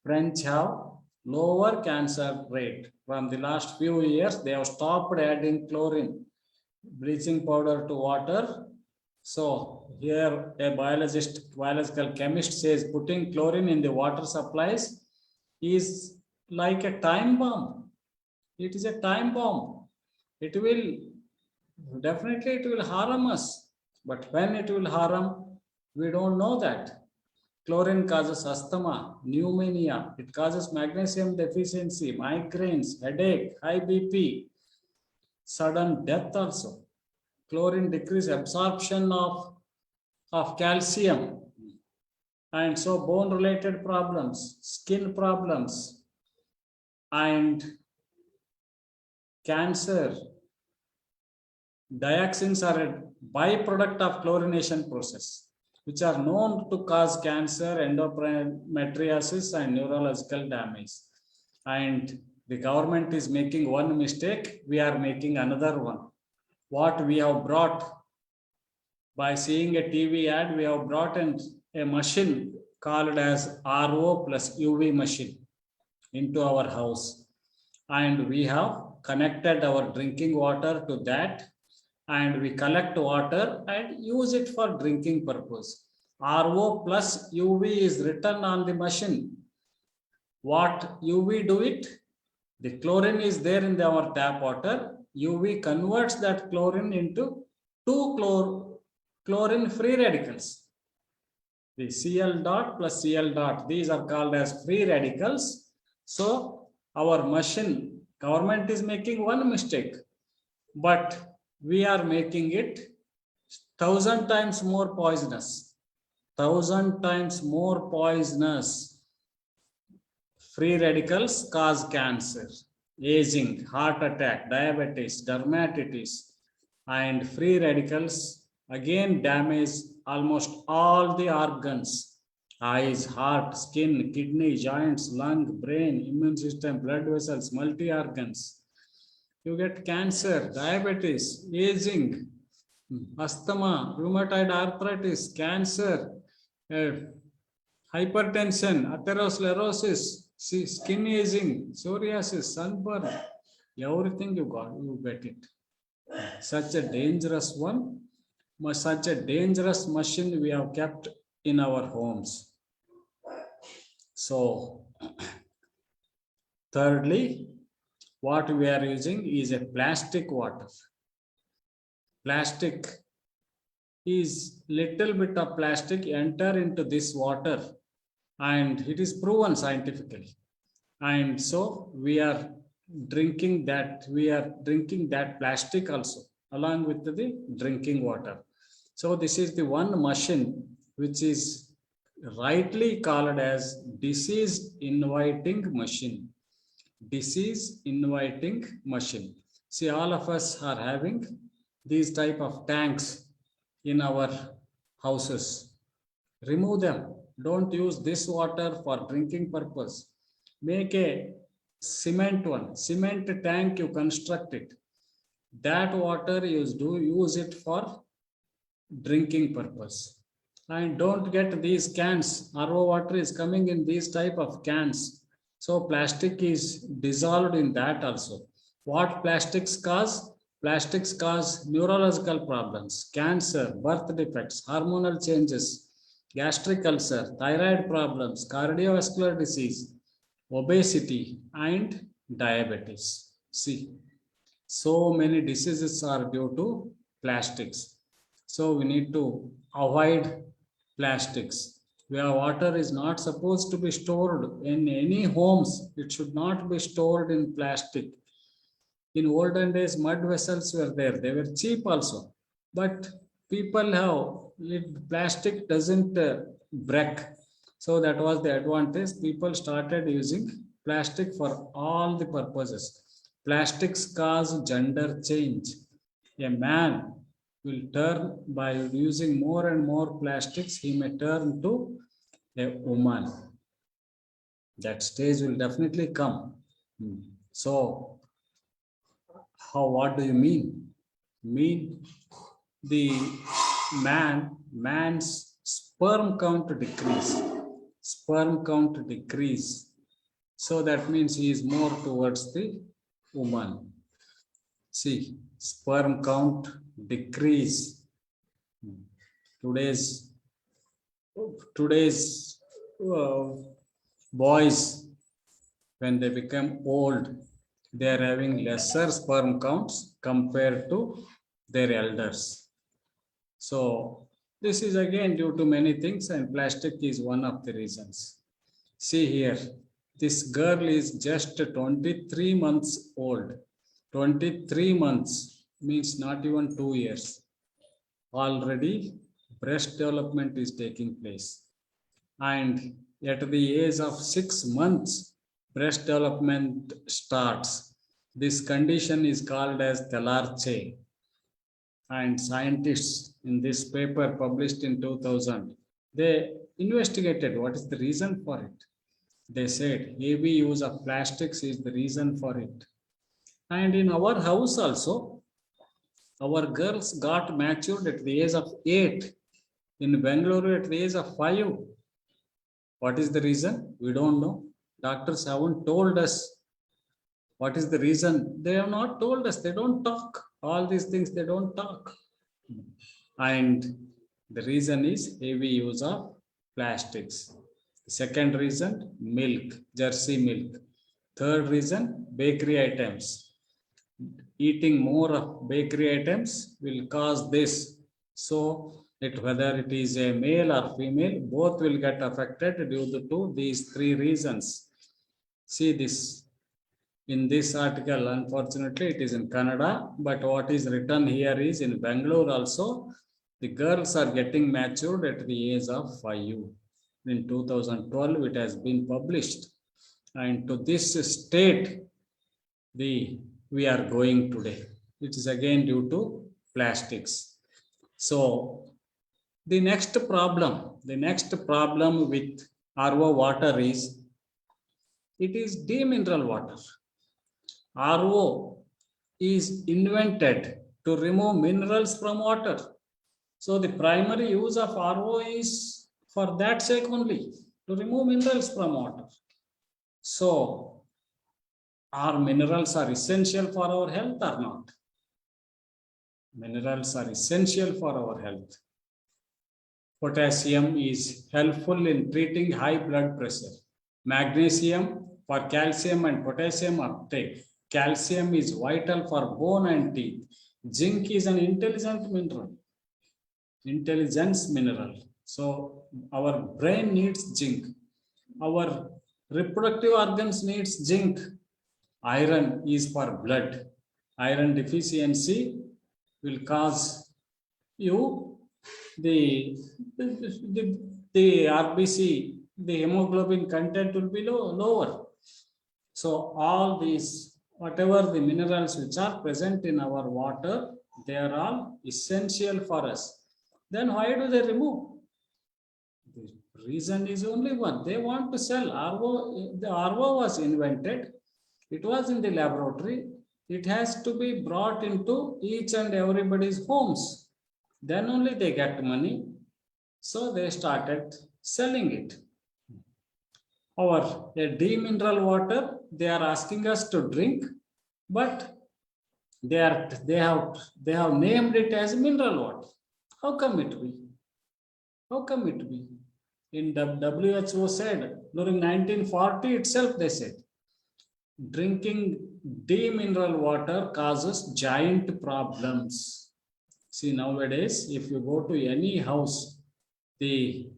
French have lower cancer rate. From the last few years, they have stopped adding chlorine, bleaching powder to water. So here a biological chemist says putting chlorine in the water supplies is like a time bomb. It is a time bomb. It will harm us. But when it will harm, we don't know that. Chlorine causes asthma, pneumonia. It causes magnesium deficiency, migraines, headache, high BP, sudden death also. Chlorine decreases absorption of calcium. And so bone-related problems, skin problems, and cancer. Dioxins are a byproduct of chlorination process, which are known to cause cancer, endometriosis, and neurological damage. And the government is making one mistake, we are making another one. What we have brought by seeing a TV ad, we have brought in a machine called as RO plus UV machine into our house. And we have connected our drinking water to that, and we collect water and use it for drinking purpose. RO plus UV is written on the machine. What UV do it? The chlorine is there in our tap water. UV converts that chlorine into 2 chlorine free radicals. The Cl dot plus Cl dot, these are called as free radicals. So our machine, government is making one mistake, but we are making it 1,000 times more poisonous. 1,000 times more poisonous. Free radicals cause cancer, aging, heart attack, diabetes, dermatitis, and free radicals again damage almost all the organs. eyes, heart, skin, kidney, joints, lung, brain, immune system, blood vessels, multi-organs. You get cancer, diabetes, aging, asthma, rheumatoid arthritis, cancer, hypertension, atherosclerosis, skin aging, psoriasis, sunburn, everything you get it. Such a dangerous one, such a dangerous machine we have kept in our homes. So, thirdly, what we are using is a plastic water. Plastic is little bit of plastic enter into this water, and it is proven scientifically. And so we are drinking that plastic also along with the drinking water. So this is the one machine which is rightly called as disease inviting machine. Disease inviting machine. See, all of us are having these type of tanks in our houses. Remove them. Don't use this water for drinking purpose. Make a cement tank, you construct it. That water use it for drinking purpose. And don't get these cans. RO water is coming in these type of cans. So plastic is dissolved in that also. What plastics cause? Plastics cause neurological problems, cancer, birth defects, hormonal changes, gastric ulcer, thyroid problems, cardiovascular disease, obesity, and diabetes. See, so many diseases are due to plastics. So we need to avoid plastics. Where water is not supposed to be stored in any homes, it should not be stored in plastic. In olden days, mud vessels were there. They were cheap also. But people have, plastic doesn't break. So that was the advantage. People started using plastic for all the purposes. Plastics cause gender change. A man will turn, by using more and more plastics, he may turn to a woman. That stage will definitely come. So, what do you mean? Mean the man's sperm count decrease. Sperm count decrease. So that means he is more towards the woman. See, sperm count decrease. Today's boys, when they become old, they are having lesser sperm counts compared to their elders. So this is again due to many things, and plastic is one of the reasons. See here, this girl is just 23 months old. 23 months means not even 2 years. Already breast development is taking place. And at the age of 6 months, breast development starts. This condition is called as Thelarche. And scientists in this paper published in 2000, they investigated what is the reason for it. They said heavy use of plastics is the reason for it. And in our house also, our girls got matured at the age of 8. In Bangalore at the age of 5. What is the reason? We don't know. Doctors haven't told us what is the reason. They have not told us. They don't talk. All these things they don't talk. And the reason is heavy use of plastics. Second reason, milk, Jersey milk. Third reason, bakery items. Eating more of bakery items will cause this. So whether it is a male or female, both will get affected due to these 3 reasons. See this in this article. Unfortunately, it is in Kannada, but what is written here is in Bangalore also. The girls are getting matured at the age of 5. In 2012, it has been published, and to this state we are going today. It is again due to plastics. So The next problem with RO water is it is demineral water. RO is invented to remove minerals from water. So the primary use of RO is for that sake only, to remove minerals from water. So our minerals are essential for our health or not? Minerals are essential for our health. Potassium is helpful in treating high blood pressure. Magnesium for calcium and potassium uptake. Calcium is vital for bone and teeth. Zinc is an intelligence mineral. So our brain needs zinc. Our reproductive organs needs zinc. Iron is for blood. Iron deficiency will cause you the RBC, the hemoglobin content will be lower. So all these, whatever the minerals which are present in our water, they are all essential for us. Then why do they remove? The reason is only one. They want to sell. The RO was invented. It was in the laboratory. It has to be brought into each and everybody's homes. Then only they get money. So they started selling it. Or a demineral water, they are asking us to drink, but they have named it as mineral water. How come it be? How come it be? In WHO said during 1940 itself, they said drinking demineral water causes giant problems. See, nowadays, if you go to any house, the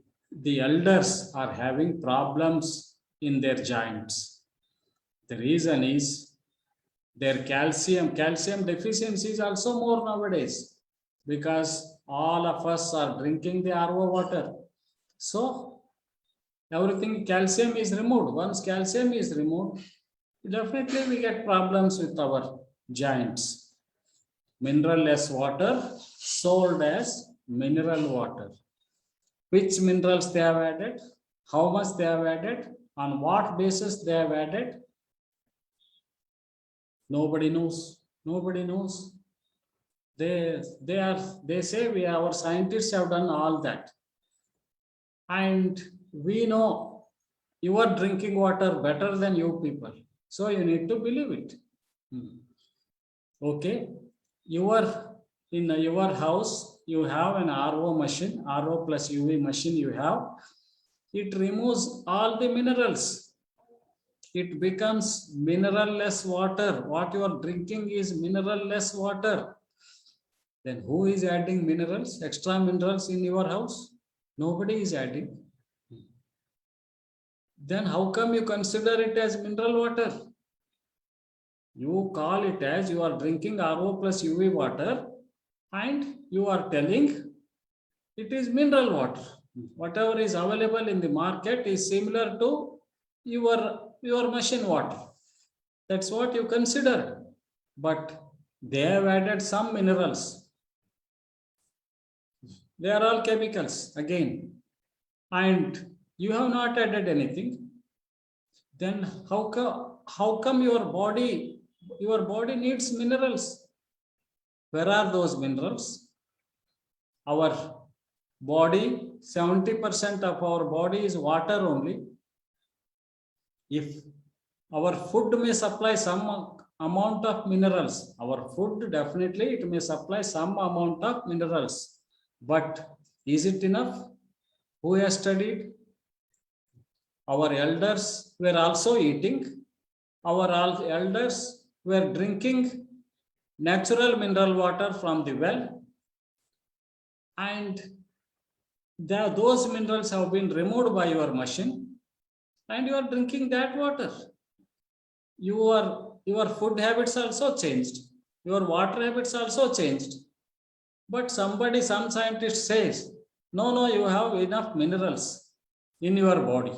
elders are having problems in their joints. The reason is their calcium deficiency is also more nowadays, because all of us are drinking the RO water. So everything, calcium is removed. Once calcium is removed, definitely we get problems with our joints. Mineral-less water sold as mineral water. Which minerals they have added? How much they have added? On what basis they have added? Nobody knows. Nobody knows. They say our scientists have done all that. And we know you are drinking water better than you people. So you need to believe it. Okay. In your house, you have an RO machine, RO plus UV machine you have. It removes all the minerals. It becomes mineral-less water. What you are drinking is mineral-less water. Then who is adding minerals, extra minerals in your house? Nobody is adding. Then how come you consider it as mineral water? You call it as you are drinking RO plus UV water, and you are telling it is mineral water. Whatever is available in the market is similar to your machine water. That's what you consider. But they have added some minerals. They are all chemicals again. And you have not added anything. Then how come your body needs minerals? Where are those minerals? Our body, 70% of our body is water only. If our food may supply some amount of minerals, our food definitely it may supply some amount of minerals. But is it enough? Who has studied? Our elders were also eating. Our elders were drinking natural mineral water from the well. And those minerals have been removed by your machine, and you are drinking that water. Your food habits also changed. Your water habits also changed. But some scientist says, no, you have enough minerals in your body.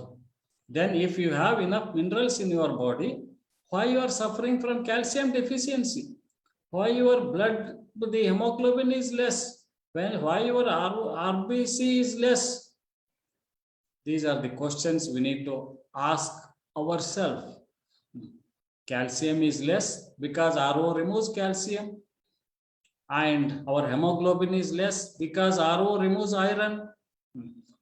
Then if you have enough minerals in your body, why you are suffering from calcium deficiency? Why your blood, the hemoglobin is less? Why your RBC is less? These are the questions we need to ask ourselves. Calcium is less because RO removes calcium, and our hemoglobin is less because RO removes iron.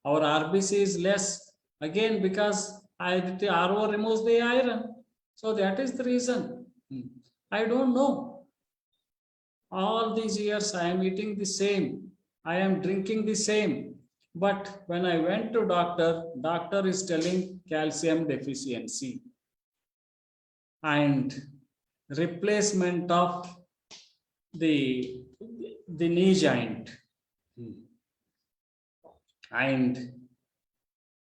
Our RBC is less again because the RO removes the iron. So that is the reason. I don't know. All these years I am eating the same. I am drinking the same. But when I went to doctor is telling calcium deficiency and replacement of the knee joint. And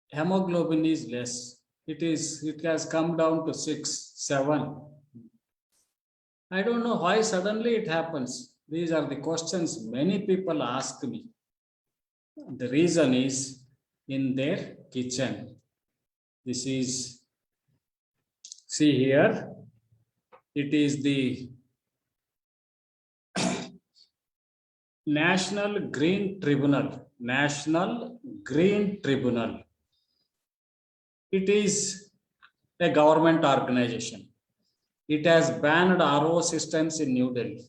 hemoglobin is less. It has come down to 6, 7. I don't know why suddenly it happens. These are the questions many people ask me. The reason is in their kitchen. This is, see here, it is the National Green Tribunal. National Green Tribunal. It is a government organization. It has banned RO systems in New Delhi.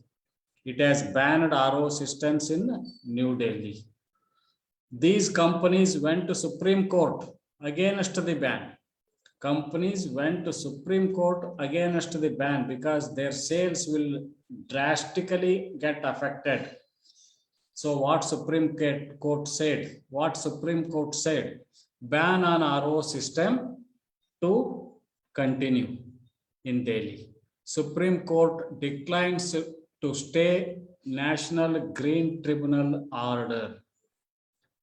It has banned RO systems in New Delhi. These companies went to Supreme Court against the ban. Companies went to Supreme Court against the ban because their sales will drastically get affected. So what Supreme Court said? What Supreme Court said? Ban on RO system to continue in Delhi. Supreme Court declines to stay National Green Tribunal order.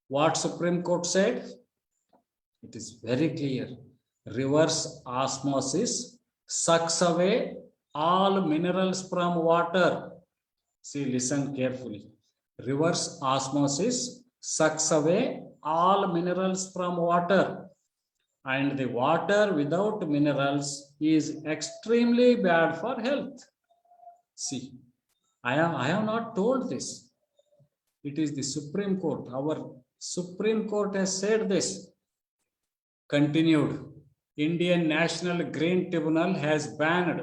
What Supreme Court said? It is very clear. Reverse osmosis sucks away all minerals from water. See, listen carefully. Reverse osmosis sucks away all minerals from water. And the water without minerals is extremely bad for health. See, I have not told this. It is the Supreme Court. Our Supreme Court has said this. Continued. Indian National Green Tribunal has banned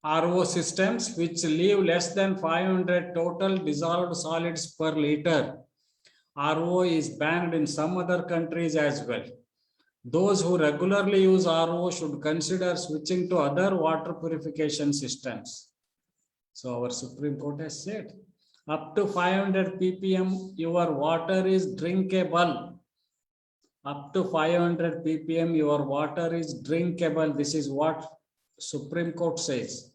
RO systems which leave less than 500 total dissolved solids per liter. RO is banned in some other countries as well. Those who regularly use RO should consider switching to other water purification systems. So our Supreme Court has said, up to 500 ppm, your water is drinkable. Up to 500 ppm, your water is drinkable. This is what Supreme Court says.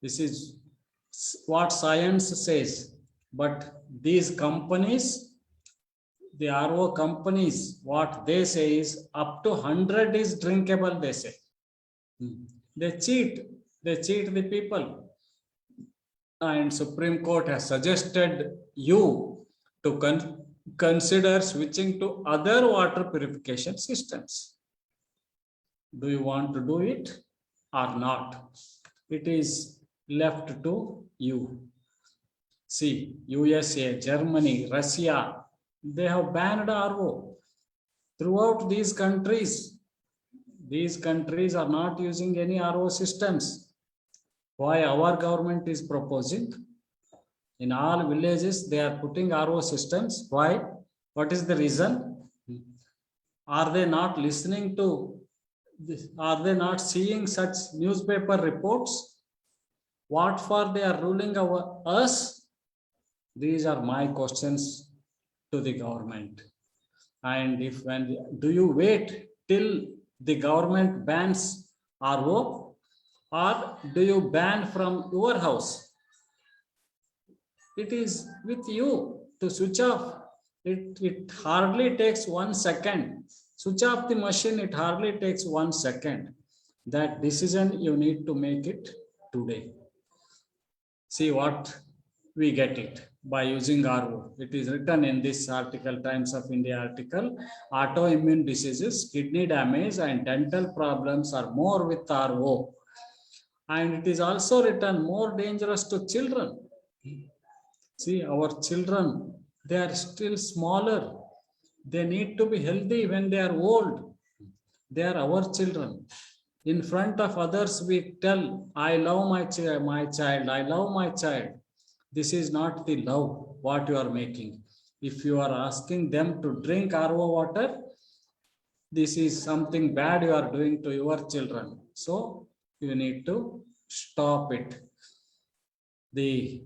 This is what science says. But these companies, the RO companies, what they say is up to 100 is drinkable, they say. They cheat the people. And Supreme Court has suggested you to consider switching to other water purification systems. Do you want to do it or not? It is left to you. See, USA, Germany, Russia, they have banned RO. Throughout these countries are not using any RO systems. Why our government is proposing? In all villages, they are putting RO systems. Why? What is the reason? Are they not listening to this? Are they not seeing such newspaper reports? What for they are ruling over us? These are my questions to the government. And do you wait till the government bans RO, or do you ban from your house? It is with you to switch off. It hardly takes 1 second. Switch off the machine, it hardly takes 1 second. That decision you need to make it today. See what we get it by using RO. It is written in this article, Times of India article, autoimmune diseases, kidney damage and dental problems are more with RO. And it is also written more dangerous to children. See, our children They are still smaller. They need to be healthy when they are old. They are our children. In front of others, we tell, I love my child, I love my child. This is not the love what you are making. If you are asking them to drink RO water, this is something bad you are doing to your children. So you need to stop it. The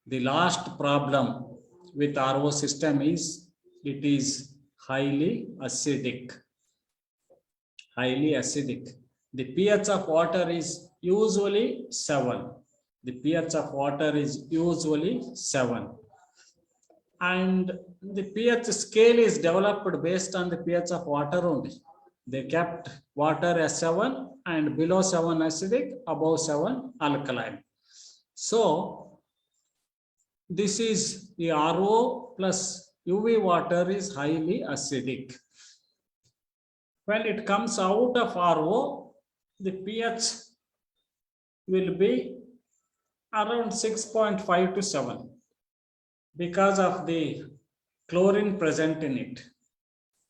last problem with RO system is it is highly acidic. Highly acidic. The pH of water is usually 7. The pH of water is usually 7. And the pH scale is developed based on the pH of water only. They kept water as 7 and below 7 acidic, above 7 alkaline. So this is the RO plus UV water is highly acidic. When it comes out of RO, the pH will be around 6.5 to 7 because of the chlorine present in it.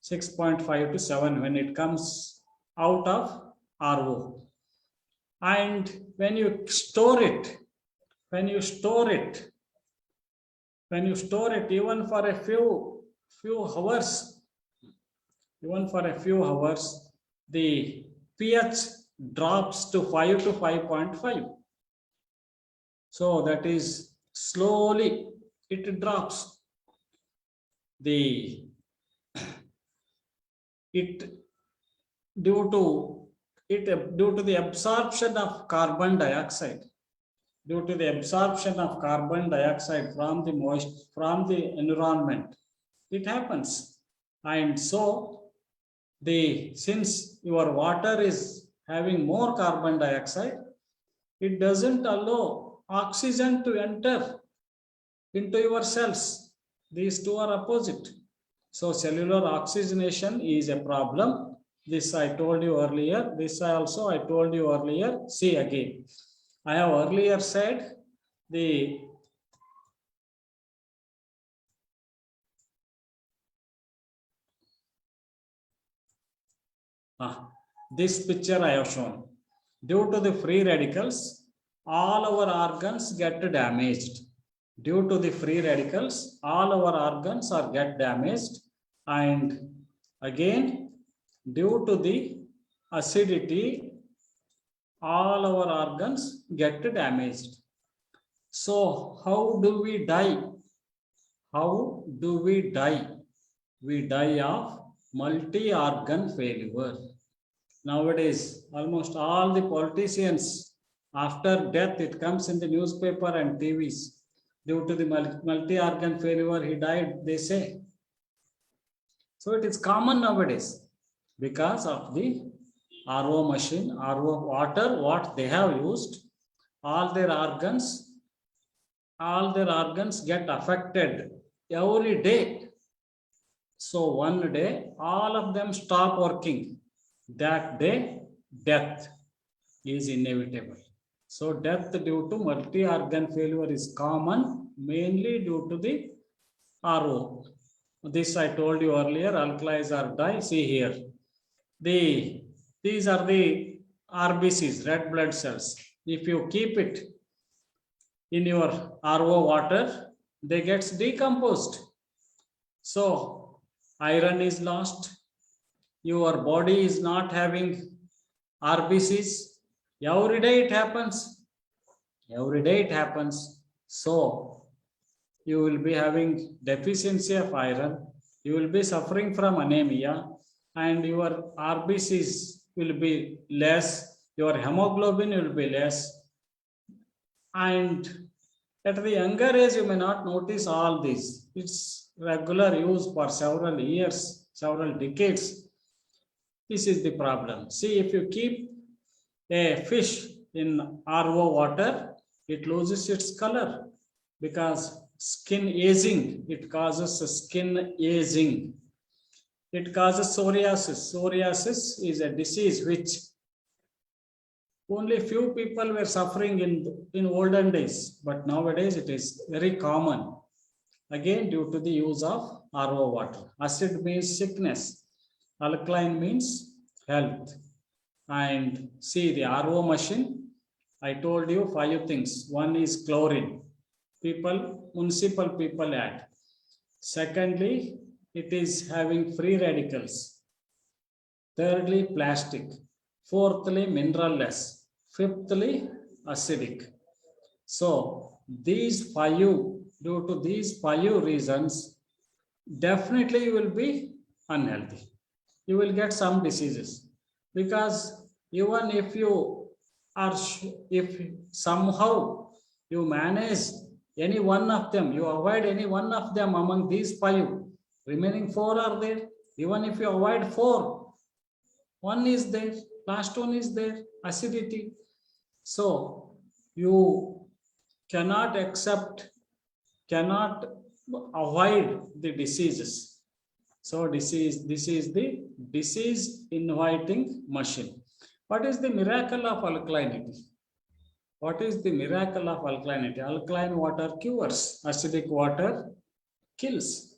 6.5 to 7 when it comes out of RO. And when you store it, even for a few hours, the pH drops to 5 to 5.5. So that is slowly it drops. Due to the absorption of carbon dioxide, from the environment, it happens. And so since your water is having more carbon dioxide, it doesn't allow oxygen to enter into your cells. These two are opposite. So cellular oxygenation is a problem. This I told you earlier. This I told you earlier. See again. I have earlier said this picture I have shown. Due to the free radicals, all our organs get damaged. Due to the free radicals, all our organs get damaged. And again, due to the acidity, all our organs get damaged. So how do we die? We die of multi-organ failure. Nowadays, almost all the politicians, after death, it comes in the newspaper and TVs. Due to the multi-organ failure, he died, they say. So it is common nowadays because of the RO machine, RO water, what they have used, all their organs get affected every day. So one day, all of them stop working. That day, death is inevitable. So death due to multi-organ failure is common, mainly due to the RO. This I told you earlier, alkalis are die. See here. These are the RBCs, red blood cells. If you keep it in your RO water, they get decomposed. So iron is lost. Your body is not having RBCs. Every day it happens. So you will be having deficiency of iron. You will be suffering from anemia, and your RBCs will be less. Your hemoglobin will be less. And at the younger age, you may not notice all this. It's regular use for several years, several decades. This is the problem. See, if you keep a fish in RO water, it loses its color because skin aging. It causes skin aging. It causes psoriasis. Psoriasis is a disease which only few people were suffering in olden days, but nowadays it is very common. again due to the use of RO water. Acid means sickness, alkaline means health. And see the RO machine, I told you 5 things. One is chlorine, municipal people add. Secondly, it is having free radicals. Thirdly, plastic. Fourthly, mineralless. Fifthly, acidic. So these 5, due to these 5 reasons, definitely you will be unhealthy. You will get some diseases, because even if you are, if somehow you manage any one of them, you avoid any one of them among these 5, remaining 4 are there. Even if you avoid 4, one is there, last one is there, acidity. So you cannot avoid the diseases. So this is the disease inviting machine. What is the miracle of alkalinity? What is the miracle of alkalinity? Alkaline water cures, acidic water kills.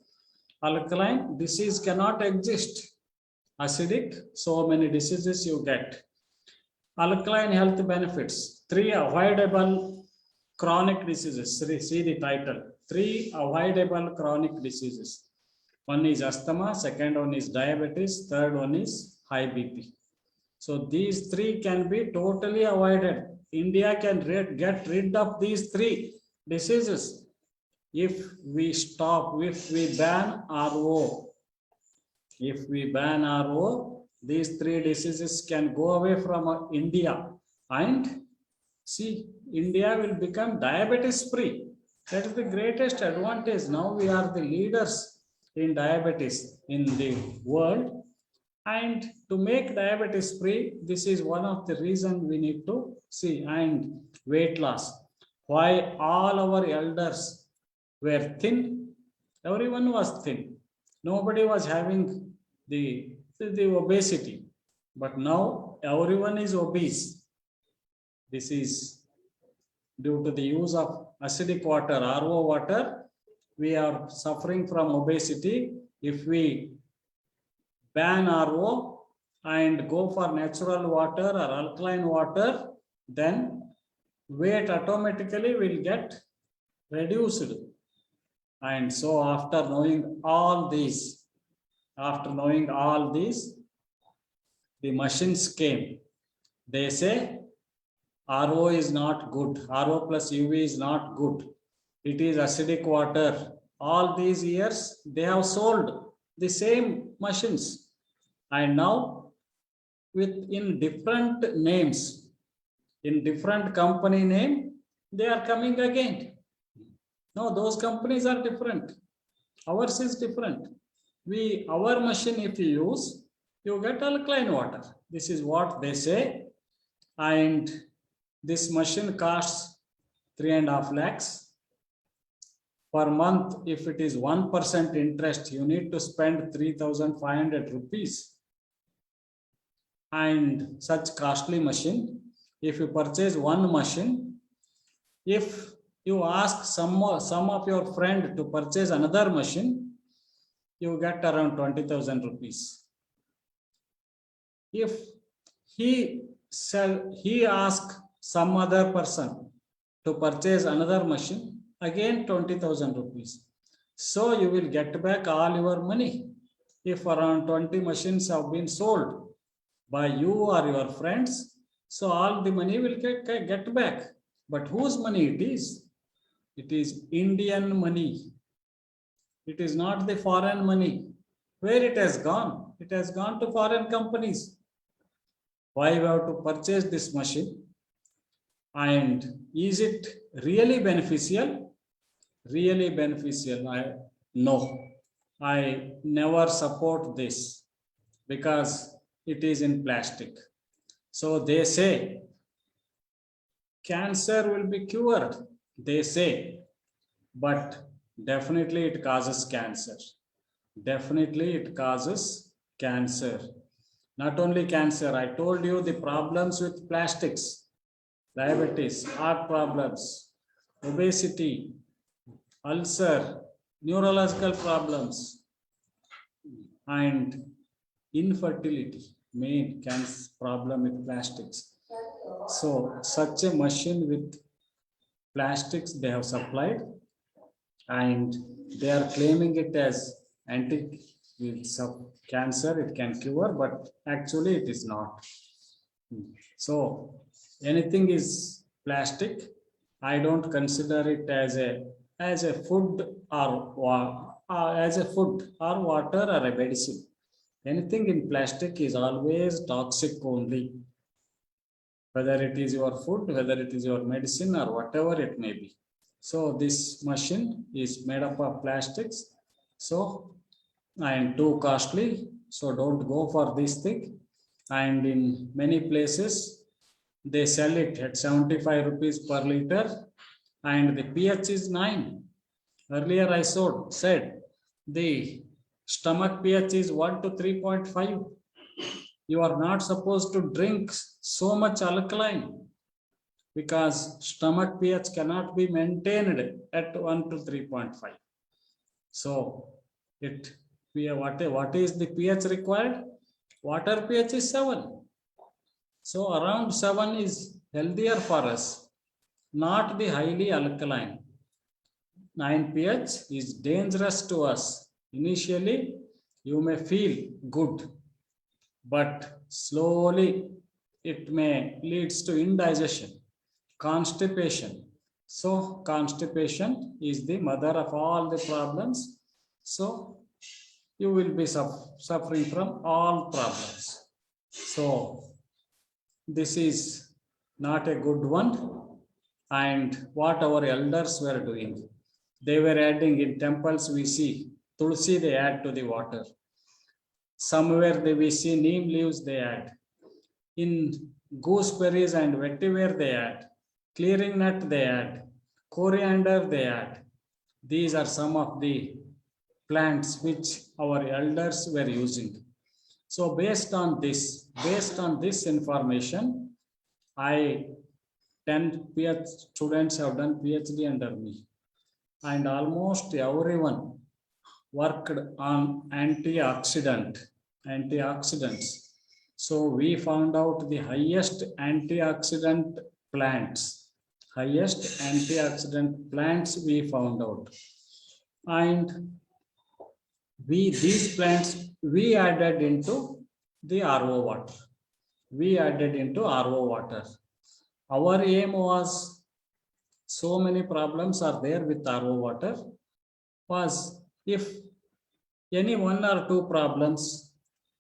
Alkaline, disease cannot exist. Acidic, so many diseases you get. Alkaline health benefits, 3 avoidable chronic diseases. See the title, 3 avoidable chronic diseases. One is asthma, second one is diabetes, third one is high BP. So these 3 can be totally avoided. India can get rid of these 3 diseases if we ban RO. If we ban RO, these 3 diseases can go away from India. And see, India will become diabetes free. That is the greatest advantage. Now we are the leaders in diabetes in the world. And to make diabetes free, this is one of the reasons we need to see. And weight loss. Why all our elders were thin? Everyone was thin. Nobody was having the obesity. But now everyone is obese. This is due to the use of acidic water, RO water. We are suffering from obesity. If we ban RO and go for natural water or alkaline water, then weight automatically will get reduced. And so after knowing all these, the machines came. They say RO is not good. RO plus UV is not good. It is acidic water. All these years, they have sold the same machines. And now, in different names, in different company name, they are coming again. No, those companies are different. Ours is different. Our machine, if you use, you get alkaline water. This is what they say. And this machine costs 3.5 lakhs. Per month, if it is 1% interest, you need to spend 3,500 rupees. And such costly machine, if you purchase one machine, if you ask some of your friend to purchase another machine, you get around 20,000 rupees. If he asks some other person to purchase another machine, again 20,000 rupees. So you will get back all your money. If around 20 machines have been sold by you or your friends, so all the money will get back. But whose money it is? It is Indian money. It is not the foreign money. Where it has gone? It has gone to foreign companies. Why we have to purchase this machine? And is it really beneficial? Really beneficial? No. I never support this because it is in plastic. So they say cancer will be cured. They say, but definitely it causes cancer. Definitely it causes cancer. Not only cancer, I told you the problems with plastics, diabetes, heart problems, obesity, ulcer, neurological problems, and infertility, main cancer problem with plastics. So such a machine with plastics they have supplied, and they are claiming it as anti cancer, it can cure, but actually it is not. So anything is plastic, I don't consider it as a food or as a food or water or a medicine. Anything in plastic is always toxic only, whether it is your food, whether it is your medicine, or whatever it may be. So this machine is made up of plastics, so and too costly, so don't go for this thing. And in many places they sell it at 75 rupees per liter, and the pH is 9. Earlier I said the stomach pH is 1 to 3.5. You are not supposed to drink so much alkaline, because stomach pH cannot be maintained at 1 to 3.5. So what is the pH required? Water pH is 7. So around 7 is healthier for us, not the highly alkaline. 9 pH is dangerous to us. Initially, you may feel good, but slowly it may leads to indigestion, constipation. So constipation is the mother of all the problems. So you will be suffering from all problems. So this is not a good one. And what our elders were doing, they were adding in temples, we see tulsi they add to the water. Somewhere we see neem leaves they add. In gooseberries and vetiver they add. Clearing nut they add. Coriander they add. These are some of the plants which our elders were using. So based on this information, 10 PhD students have done PhD under me, and almost everyone worked on antioxidants. So we found out the highest antioxidant plants we found out, and these plants we added into the RO water. Our aim was, so many problems are there with RO water, was if any 1 or 2 problems,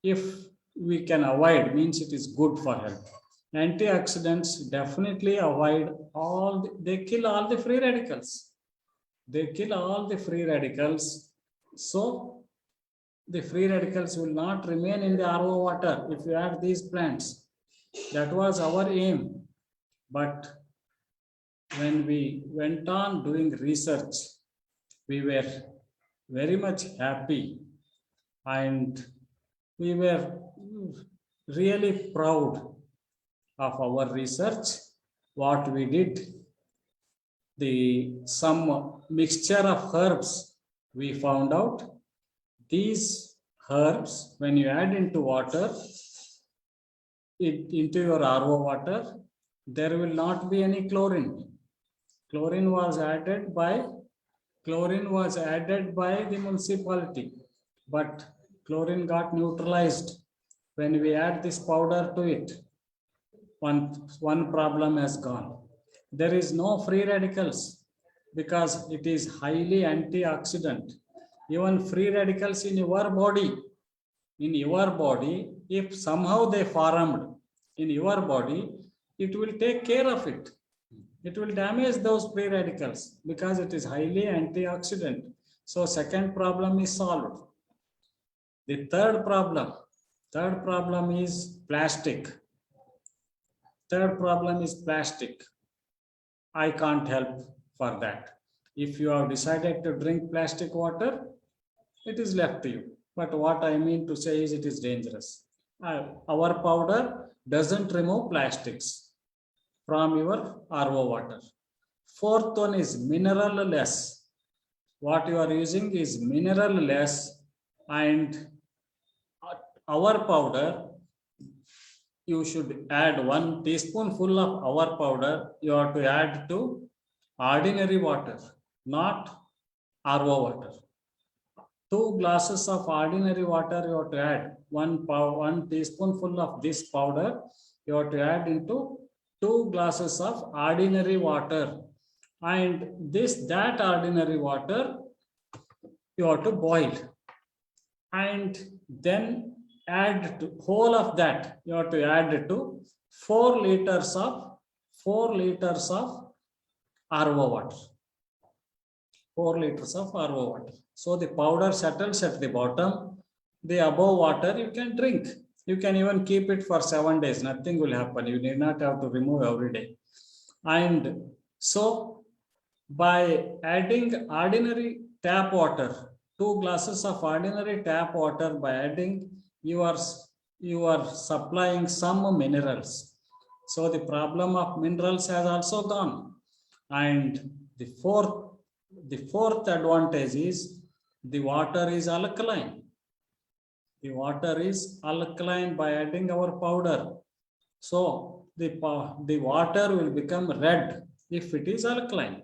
if we can avoid, means it is good for health. Antioxidants definitely avoid they kill all the free radicals. So the free radicals will not remain in the RO water if you add these plants. That was our aim. But when we went on doing research, we were very much happy, and we were really proud of our research, what we did. Some mixture of herbs we found out. These herbs, when you add into water, into your RO water, there will not be any chlorine. Chlorine was added by the municipality, but chlorine got neutralized when we add this powder to it. One problem has gone. There is no free radicals because it is highly antioxidant. Even free radicals in your body, if somehow they formed in your body, it will take care of it. It will damage those free radicals because it is highly antioxidant. So second problem is solved. The third problem is plastic. I can't help for that. If you have decided to drink plastic water, it is left to you. But what I mean to say is it is dangerous. Our powder doesn't remove plastics from your RO water. Fourth one is mineralless. what you are using is mineral less, and our powder, you should add 1 teaspoonful of our powder, you have to add to ordinary water, not RO water. 2 glasses of ordinary water you have to add. 1 teaspoonful of this powder you have to add into 2 glasses of ordinary water. And that ordinary water you have to boil. And then add to whole of that, you have to add to 4 liters of RO water. 4 liters of RO water. So the powder settles at the bottom. The above water you can drink. You can even keep it for 7 days. Nothing will happen. You need not have to remove every day. And so by adding ordinary tap water, 2 glasses of ordinary tap water, by adding, you are supplying some minerals. So the problem of minerals has also gone. And the fourth advantage is the water is alkaline. The water is alkaline by adding our powder. So the water will become red if it is alkaline.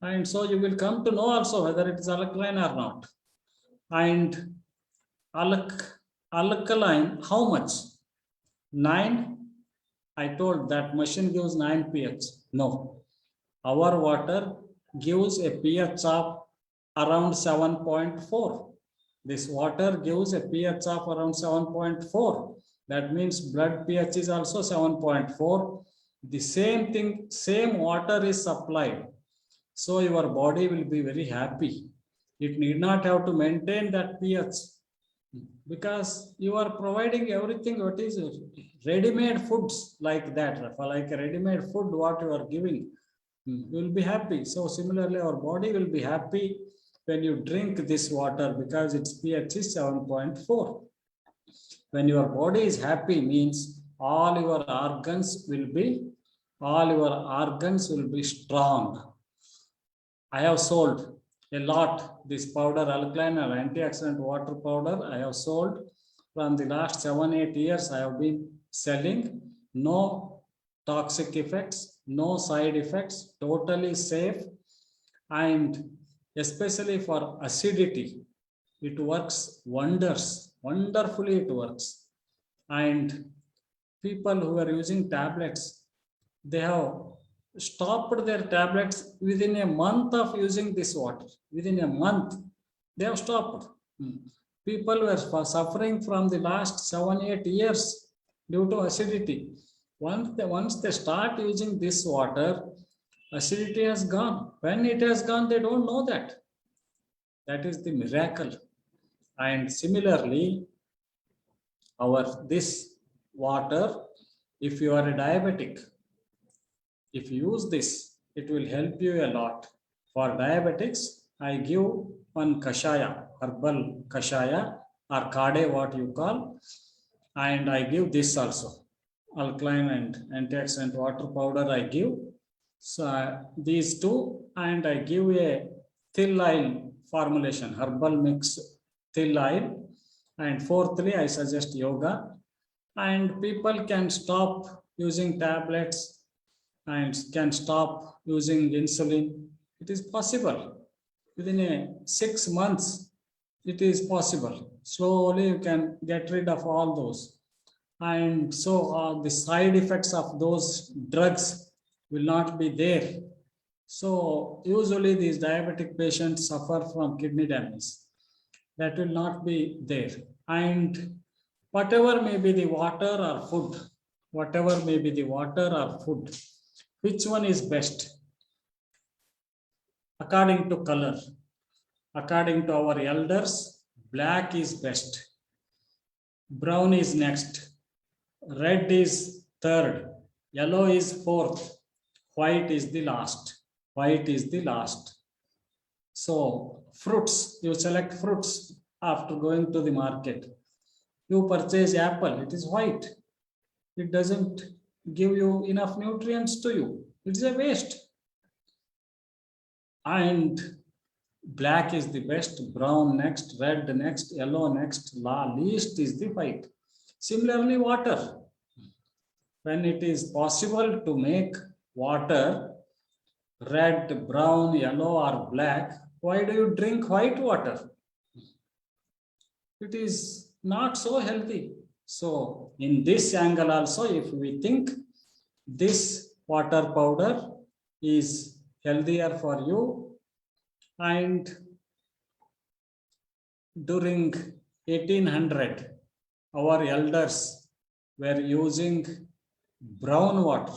And so you will come to know also whether it is alkaline or not. And alkaline, how much? 9. I told that machine gives 9 pH. No. Our water gives a pH of around 7.4. This water gives a pH of around 7.4. That means blood pH is also 7.4. The same thing, same water is supplied. So your body will be very happy. It need not have to maintain that pH, because you are providing everything what is ready-made foods like that, like a ready-made food what you are giving. You will be happy. So similarly, our body will be happy when you drink this water, because its pH is 7.4. When your body is happy means all your organs will be strong. I have sold a lot this powder, alkaline or antioxidant water powder. I have sold from the last 7-8 years. I have been selling. No toxic effects, no side effects, totally safe. And especially for acidity, it works wonders. Wonderfully it works. And people who are using tablets, they have stopped their tablets within a month of using this water. Within a month, they have stopped. People were suffering from the last 7-8 years due to acidity. Once they start using this water, acidity has gone. When it has gone, they don't know that. That is the miracle. And similarly, this water, if you are a diabetic, if you use this, it will help you a lot. For diabetics, I give one kashaya, herbal kashaya or kade, what you call, and I give this also, alkaline and antioxidant water powder I give. So these two, and I give a thill oil formulation, herbal mix thill oil. And fourthly, I suggest yoga. And people can stop using tablets and can stop using insulin. It is possible. Within 6 months, it is possible. Slowly you can get rid of all those. And so the side effects of those drugs will not be there. So usually these diabetic patients suffer from kidney damage. That will not be there. And whatever may be the water or food, which one is best? According to color, according to our elders, black is best, brown is next, red is third, yellow is fourth, white is the last. So fruits, you select fruits after going to the market. You purchase apple, it is white. It doesn't give you enough nutrients to you. It's a waste. And Black is the best, brown next, red next, yellow next, least is the white. Similarly, water. When it is possible to make water red, brown, yellow, or black, why do you drink white water? It is not so healthy. So, in this angle also, if we think this water powder is healthier for you, and during 1800, our elders were using brown water.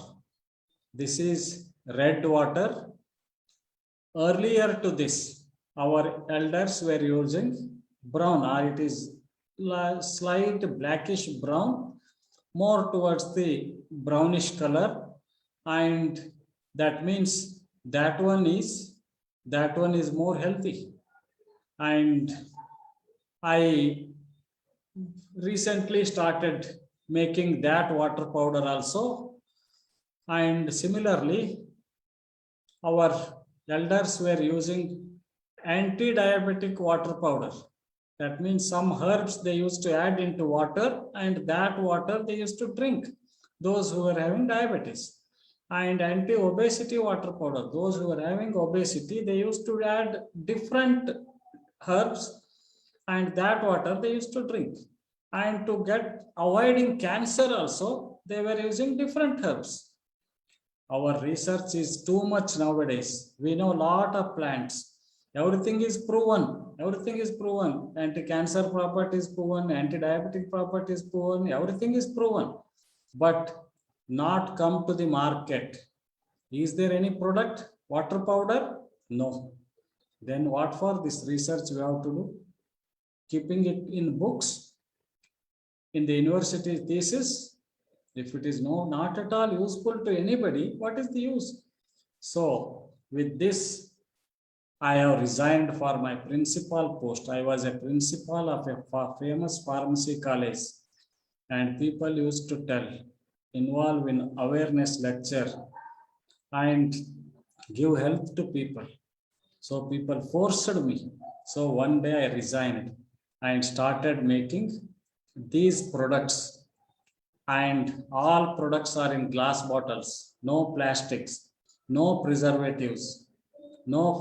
This is red water. Earlier to this, our elders were using brown, or it is slight blackish brown, more towards the brownish color, and that means that one is more healthy. And I recently started making that water powder also, and similarly our elders were using anti-diabetic water powder. That means some herbs they used to add into water, and that water they used to drink, those who were having diabetes. And anti-obesity water powder, those who were having obesity, they used to add different herbs, and that water they used to drink. And to get avoiding cancer also, they were using different herbs. Our research is too much nowadays. We know a lot of plants. Everything is proven. Everything is proven. Anti-cancer property is proven. Anti-diabetic property is proven. Everything is proven. But not come to the market. Is there any product? Water powder? No. Then what for this research we have to do? Keeping it in books, in the university thesis, if it is not at all useful to anybody, what is the use? So with this, I have resigned for my principal post. I was a principal of a famous pharmacy college, and people used to tell, involve in awareness lecture and give help to people. So people forced me. So one day I resigned and started making these products, and all products are in glass bottles, no plastics, no preservatives, no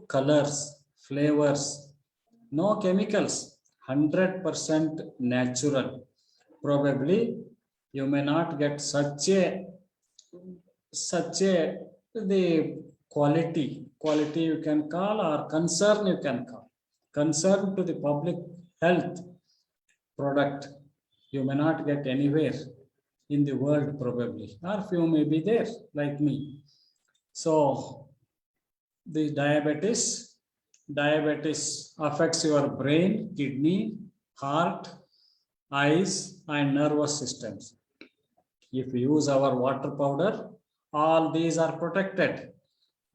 colors, flavors, no chemicals, 100% natural. Probably you may not get such a the quality you can call, or concern you can call, concern to the public health product you may not get anywhere in the world probably, or few may be there like me. So the diabetes affects your brain, kidney, heart, eyes, and nervous systems. If you use our water powder, all these are protected.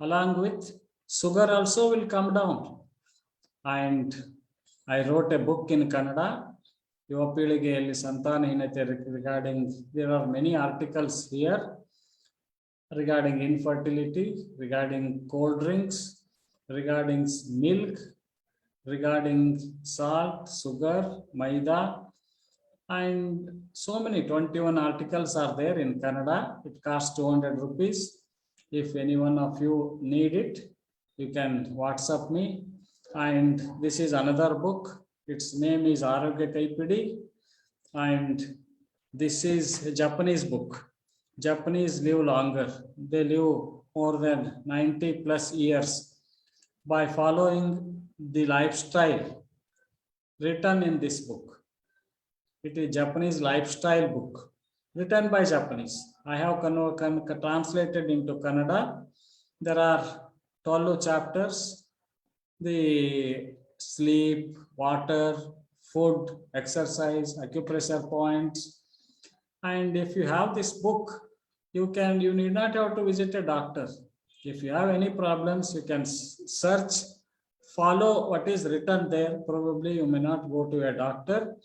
Along with sugar also will come down. And I wrote a book in Kannada, Yuva Peeligeyalli Santanaheenate, regarding, there are many articles here regarding infertility, regarding cold drinks, regarding milk, regarding salt, sugar, maida, and so many 21 articles are there in Kannada. It costs 200 rupees. If any one of you need it, you can WhatsApp me. And this is another book. Its name is Arogya Kaipidi. And this is a Japanese book. Japanese live longer. They live more than 90 plus years by following the lifestyle written in this book. It is Japanese lifestyle book written by Japanese. I have translated into Kannada. There are 12 chapters. The sleep, water, food, exercise, acupressure points. And if you have this book, you need not have to visit a doctor. If you have any problems, you can search, follow what is written there. Probably you may not go to a doctor.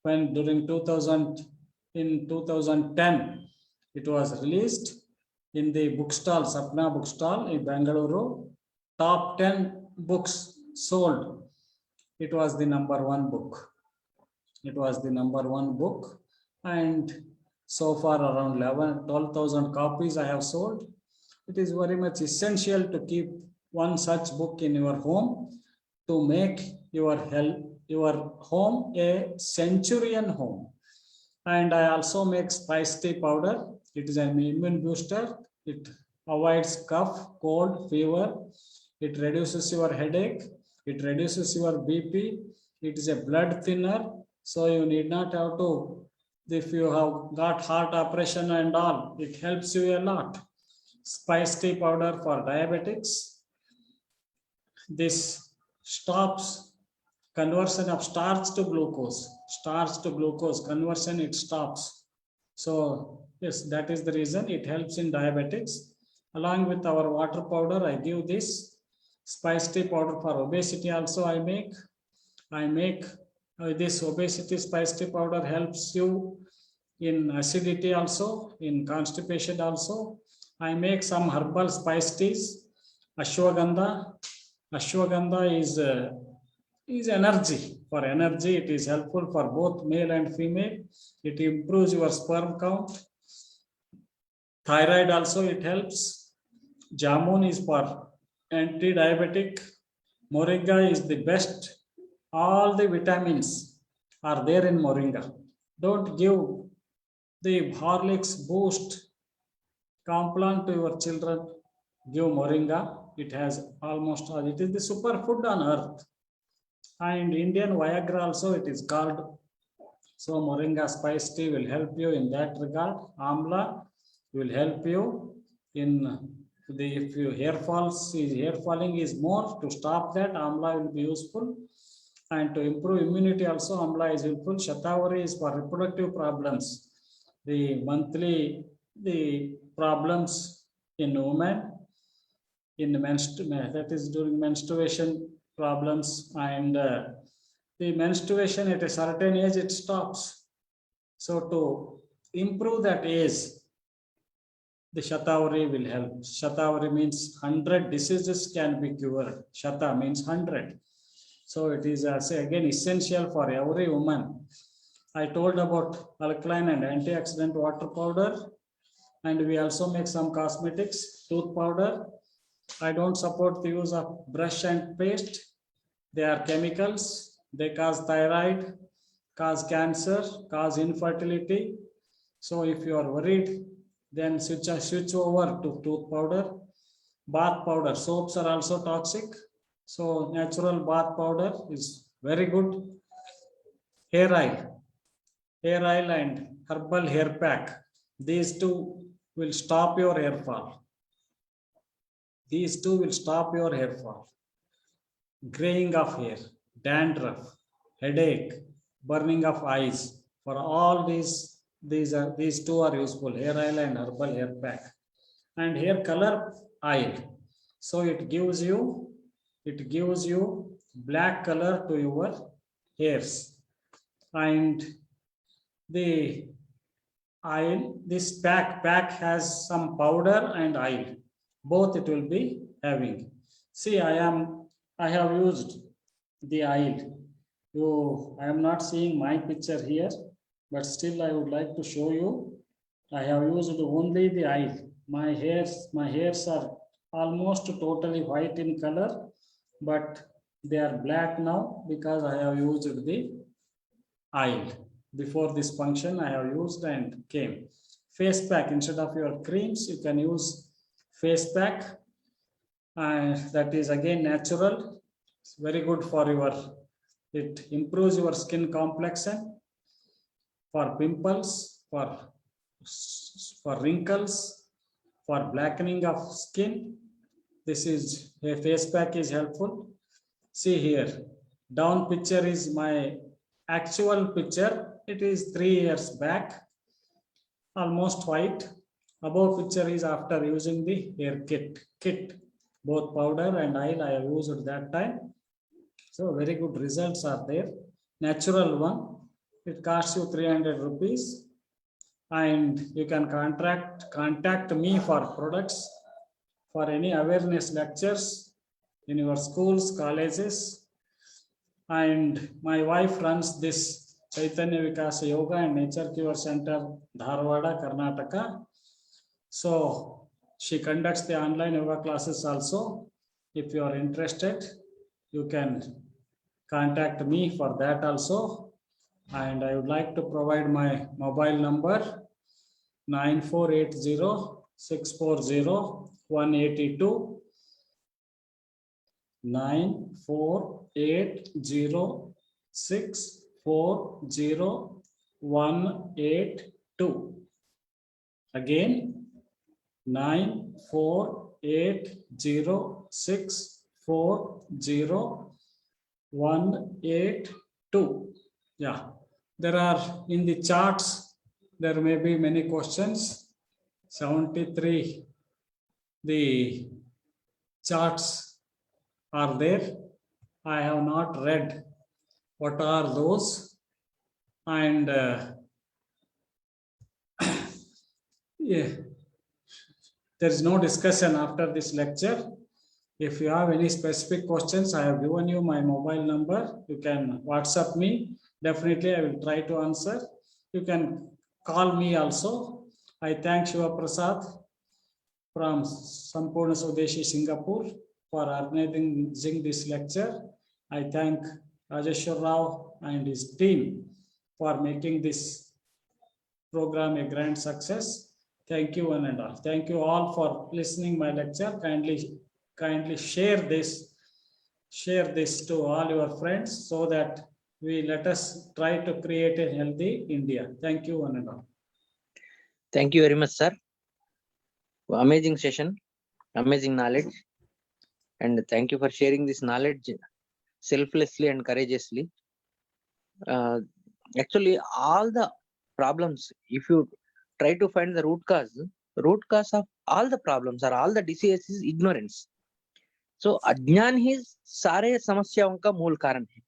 When during 2010, it was released in the bookstall, Sapna bookstall in Bangalore. top 10 books sold, it was the number one book. It was the number one book. And so far around 12,000 copies I have sold. It is very much essential to keep one such book in your home to make your home a centurion home. And I also make spice tea powder. It is an immune booster. It avoids cough, cold, fever. It reduces your headache. It reduces your BP. It is a blood thinner. So you need not have to, if you have got heart operation and all, it helps you a lot. Spice tea powder for diabetics. This stops conversion of starch to glucose. Starch to glucose conversion, it stops. So yes, that is the reason it helps in diabetics. Along with our water powder, I give this spice tea powder for obesity also I make. This obesity spice tea powder helps you in acidity also, in constipation also. I make some herbal spice teas. Ashwagandha. Ashwagandha is energy. For energy, it is helpful for both male and female. It improves your sperm count. Thyroid also it helps. Jamun is for anti-diabetic. Moringa is the best. All the vitamins are there in Moringa. Don't give the Horlicks Boost Complan to your children. Give Moringa. It has almost all. It is the superfood on earth. And Indian Viagra also it is called. So Moringa spice tea will help you in that regard. Amla will help you in if your hair falling is more, to stop that, Amla will be useful. And to improve immunity also, Amla is helpful. Shatavari is for reproductive problems. The problems in women, that is during menstruation problems, and the menstruation at a certain age, it stops. So to improve that age, the Shatavari will help. Shatavari means 100 diseases can be cured. Shata means 100. So it is again essential for every woman. I told about alkaline and antioxidant water powder, and we also make some cosmetics, tooth powder. I don't support the use of brush and paste. They are chemicals. They cause thyroid, cause cancer, cause infertility. So if you are worried, then switch over to tooth powder. Bath powder, soaps are also toxic. So natural bath powder is very good. Hair oil and herbal hair pack. These two will stop your hair fall. These two will stop your hair fall. Graying of hair, dandruff, headache, burning of eyes. For all these two are useful, hair oil and herbal hair pack. And hair color oil. So it gives you black color to your hairs. And the oil, this pack has some powder and oil. Both it will be having. See, I have used the oil. I am not seeing my picture here, but still I would like to show you. I have used only the oil. My hairs are almost totally white in color, but they are black now because I have used the oil. Before this function, I have used and came. Face pack, instead of your creams, you can use face pack. That is again natural. It's very good for it improves your skin complexion, for pimples, for wrinkles, for blackening of skin. This is a face pack is helpful. See here, down picture is my actual picture. It is 3 years back, almost white. Above picture is after using the hair kit. Both powder and oil I have used at that time. So very good results are there. Natural one. It costs you 300 rupees. And you can contact me for products, for any awareness lectures. in your schools, colleges. And my wife runs this Chaitanya Vikasa Yoga and Nature Cure Center, Dharwada, Karnataka. So she conducts the online yoga classes also. If you are interested, you can contact me for that also. And I would like to provide my mobile number 9480-640-182. 9480-640-182. Again, 9480-640-182. Yeah, there are in the charts, there may be many questions. 73, the charts are there. I have not read what are those, and yeah, there is no discussion after this lecture. If you have any specific questions, I have given you my mobile number. You can WhatsApp me. Definitely, I will try to answer. You can call me also. I thank Shiva Prasad from Sampurna Swadeshi, Singapore, for organizing this lecture. I thank Rajeshwar Rao and his team for making this program a grand success. Thank you one and all. Thank you all for listening my lecture. Kindly share this to all your friends so that let us try to create a healthy India. Thank you one and all. Thank you very much, sir. Amazing session, amazing knowledge. And thank you for sharing this knowledge selflessly and courageously. Actually, all the problems, if you try to find the root cause of all the problems or all the diseases is ignorance. So ajnan ही सारे समस्याओं का मूल कारण है.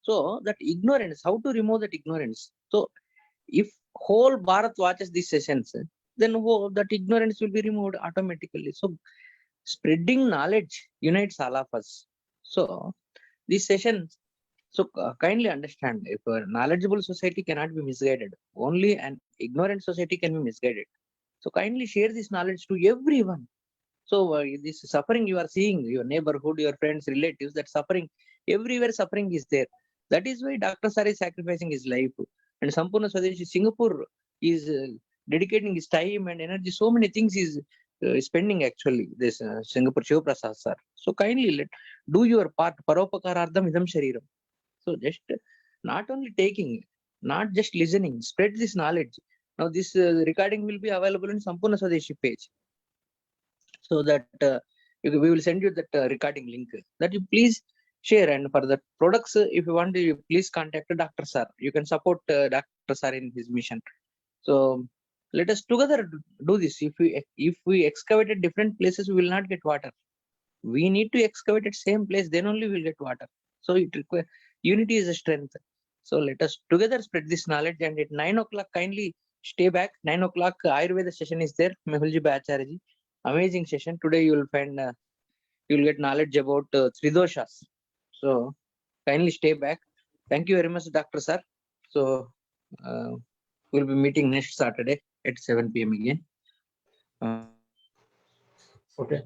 So that ignorance, how to remove that ignorance? So if whole Bharat watches these sessions, then that ignorance will be removed automatically. So spreading knowledge unites all of us. So these sessions, so kindly understand, if a knowledgeable society cannot be misguided, only an ignorant society can be misguided. So kindly share this knowledge to everyone. So this suffering you are seeing, your neighborhood, your friends, relatives, that suffering, everywhere suffering is there. That is why Dr. Sir is sacrificing his life. And Sampurna Swadeshi, Singapore is dedicating his time and energy. So many things is spending actually, this Singapore Shiva Prasad sir. So kindly do your part. Paropakarardham idam shariram. So just not only taking, not just listening, spread this knowledge. Now this recording will be available in Sampurna Swadeshi page. So that we will send you that recording link, that you please share. And for the products, if you want to, you please contact Dr. Sir. You can support Dr. Sir in his mission. So let us together do this. If we excavate at different places, we will not get water. We need to excavate at same place, then only we will get water. So it requires unity is a strength. So let us together spread this knowledge. And at 9 o'clock, kindly stay back. 9 o'clock Ayurveda session is there. Mehulji Bacharya. Amazing session. Today you will find, you will get knowledge about Tridoshas. So kindly stay back. Thank you very much, Dr. Sir. So we'll be meeting next Saturday at 7 p.m. again. Okay.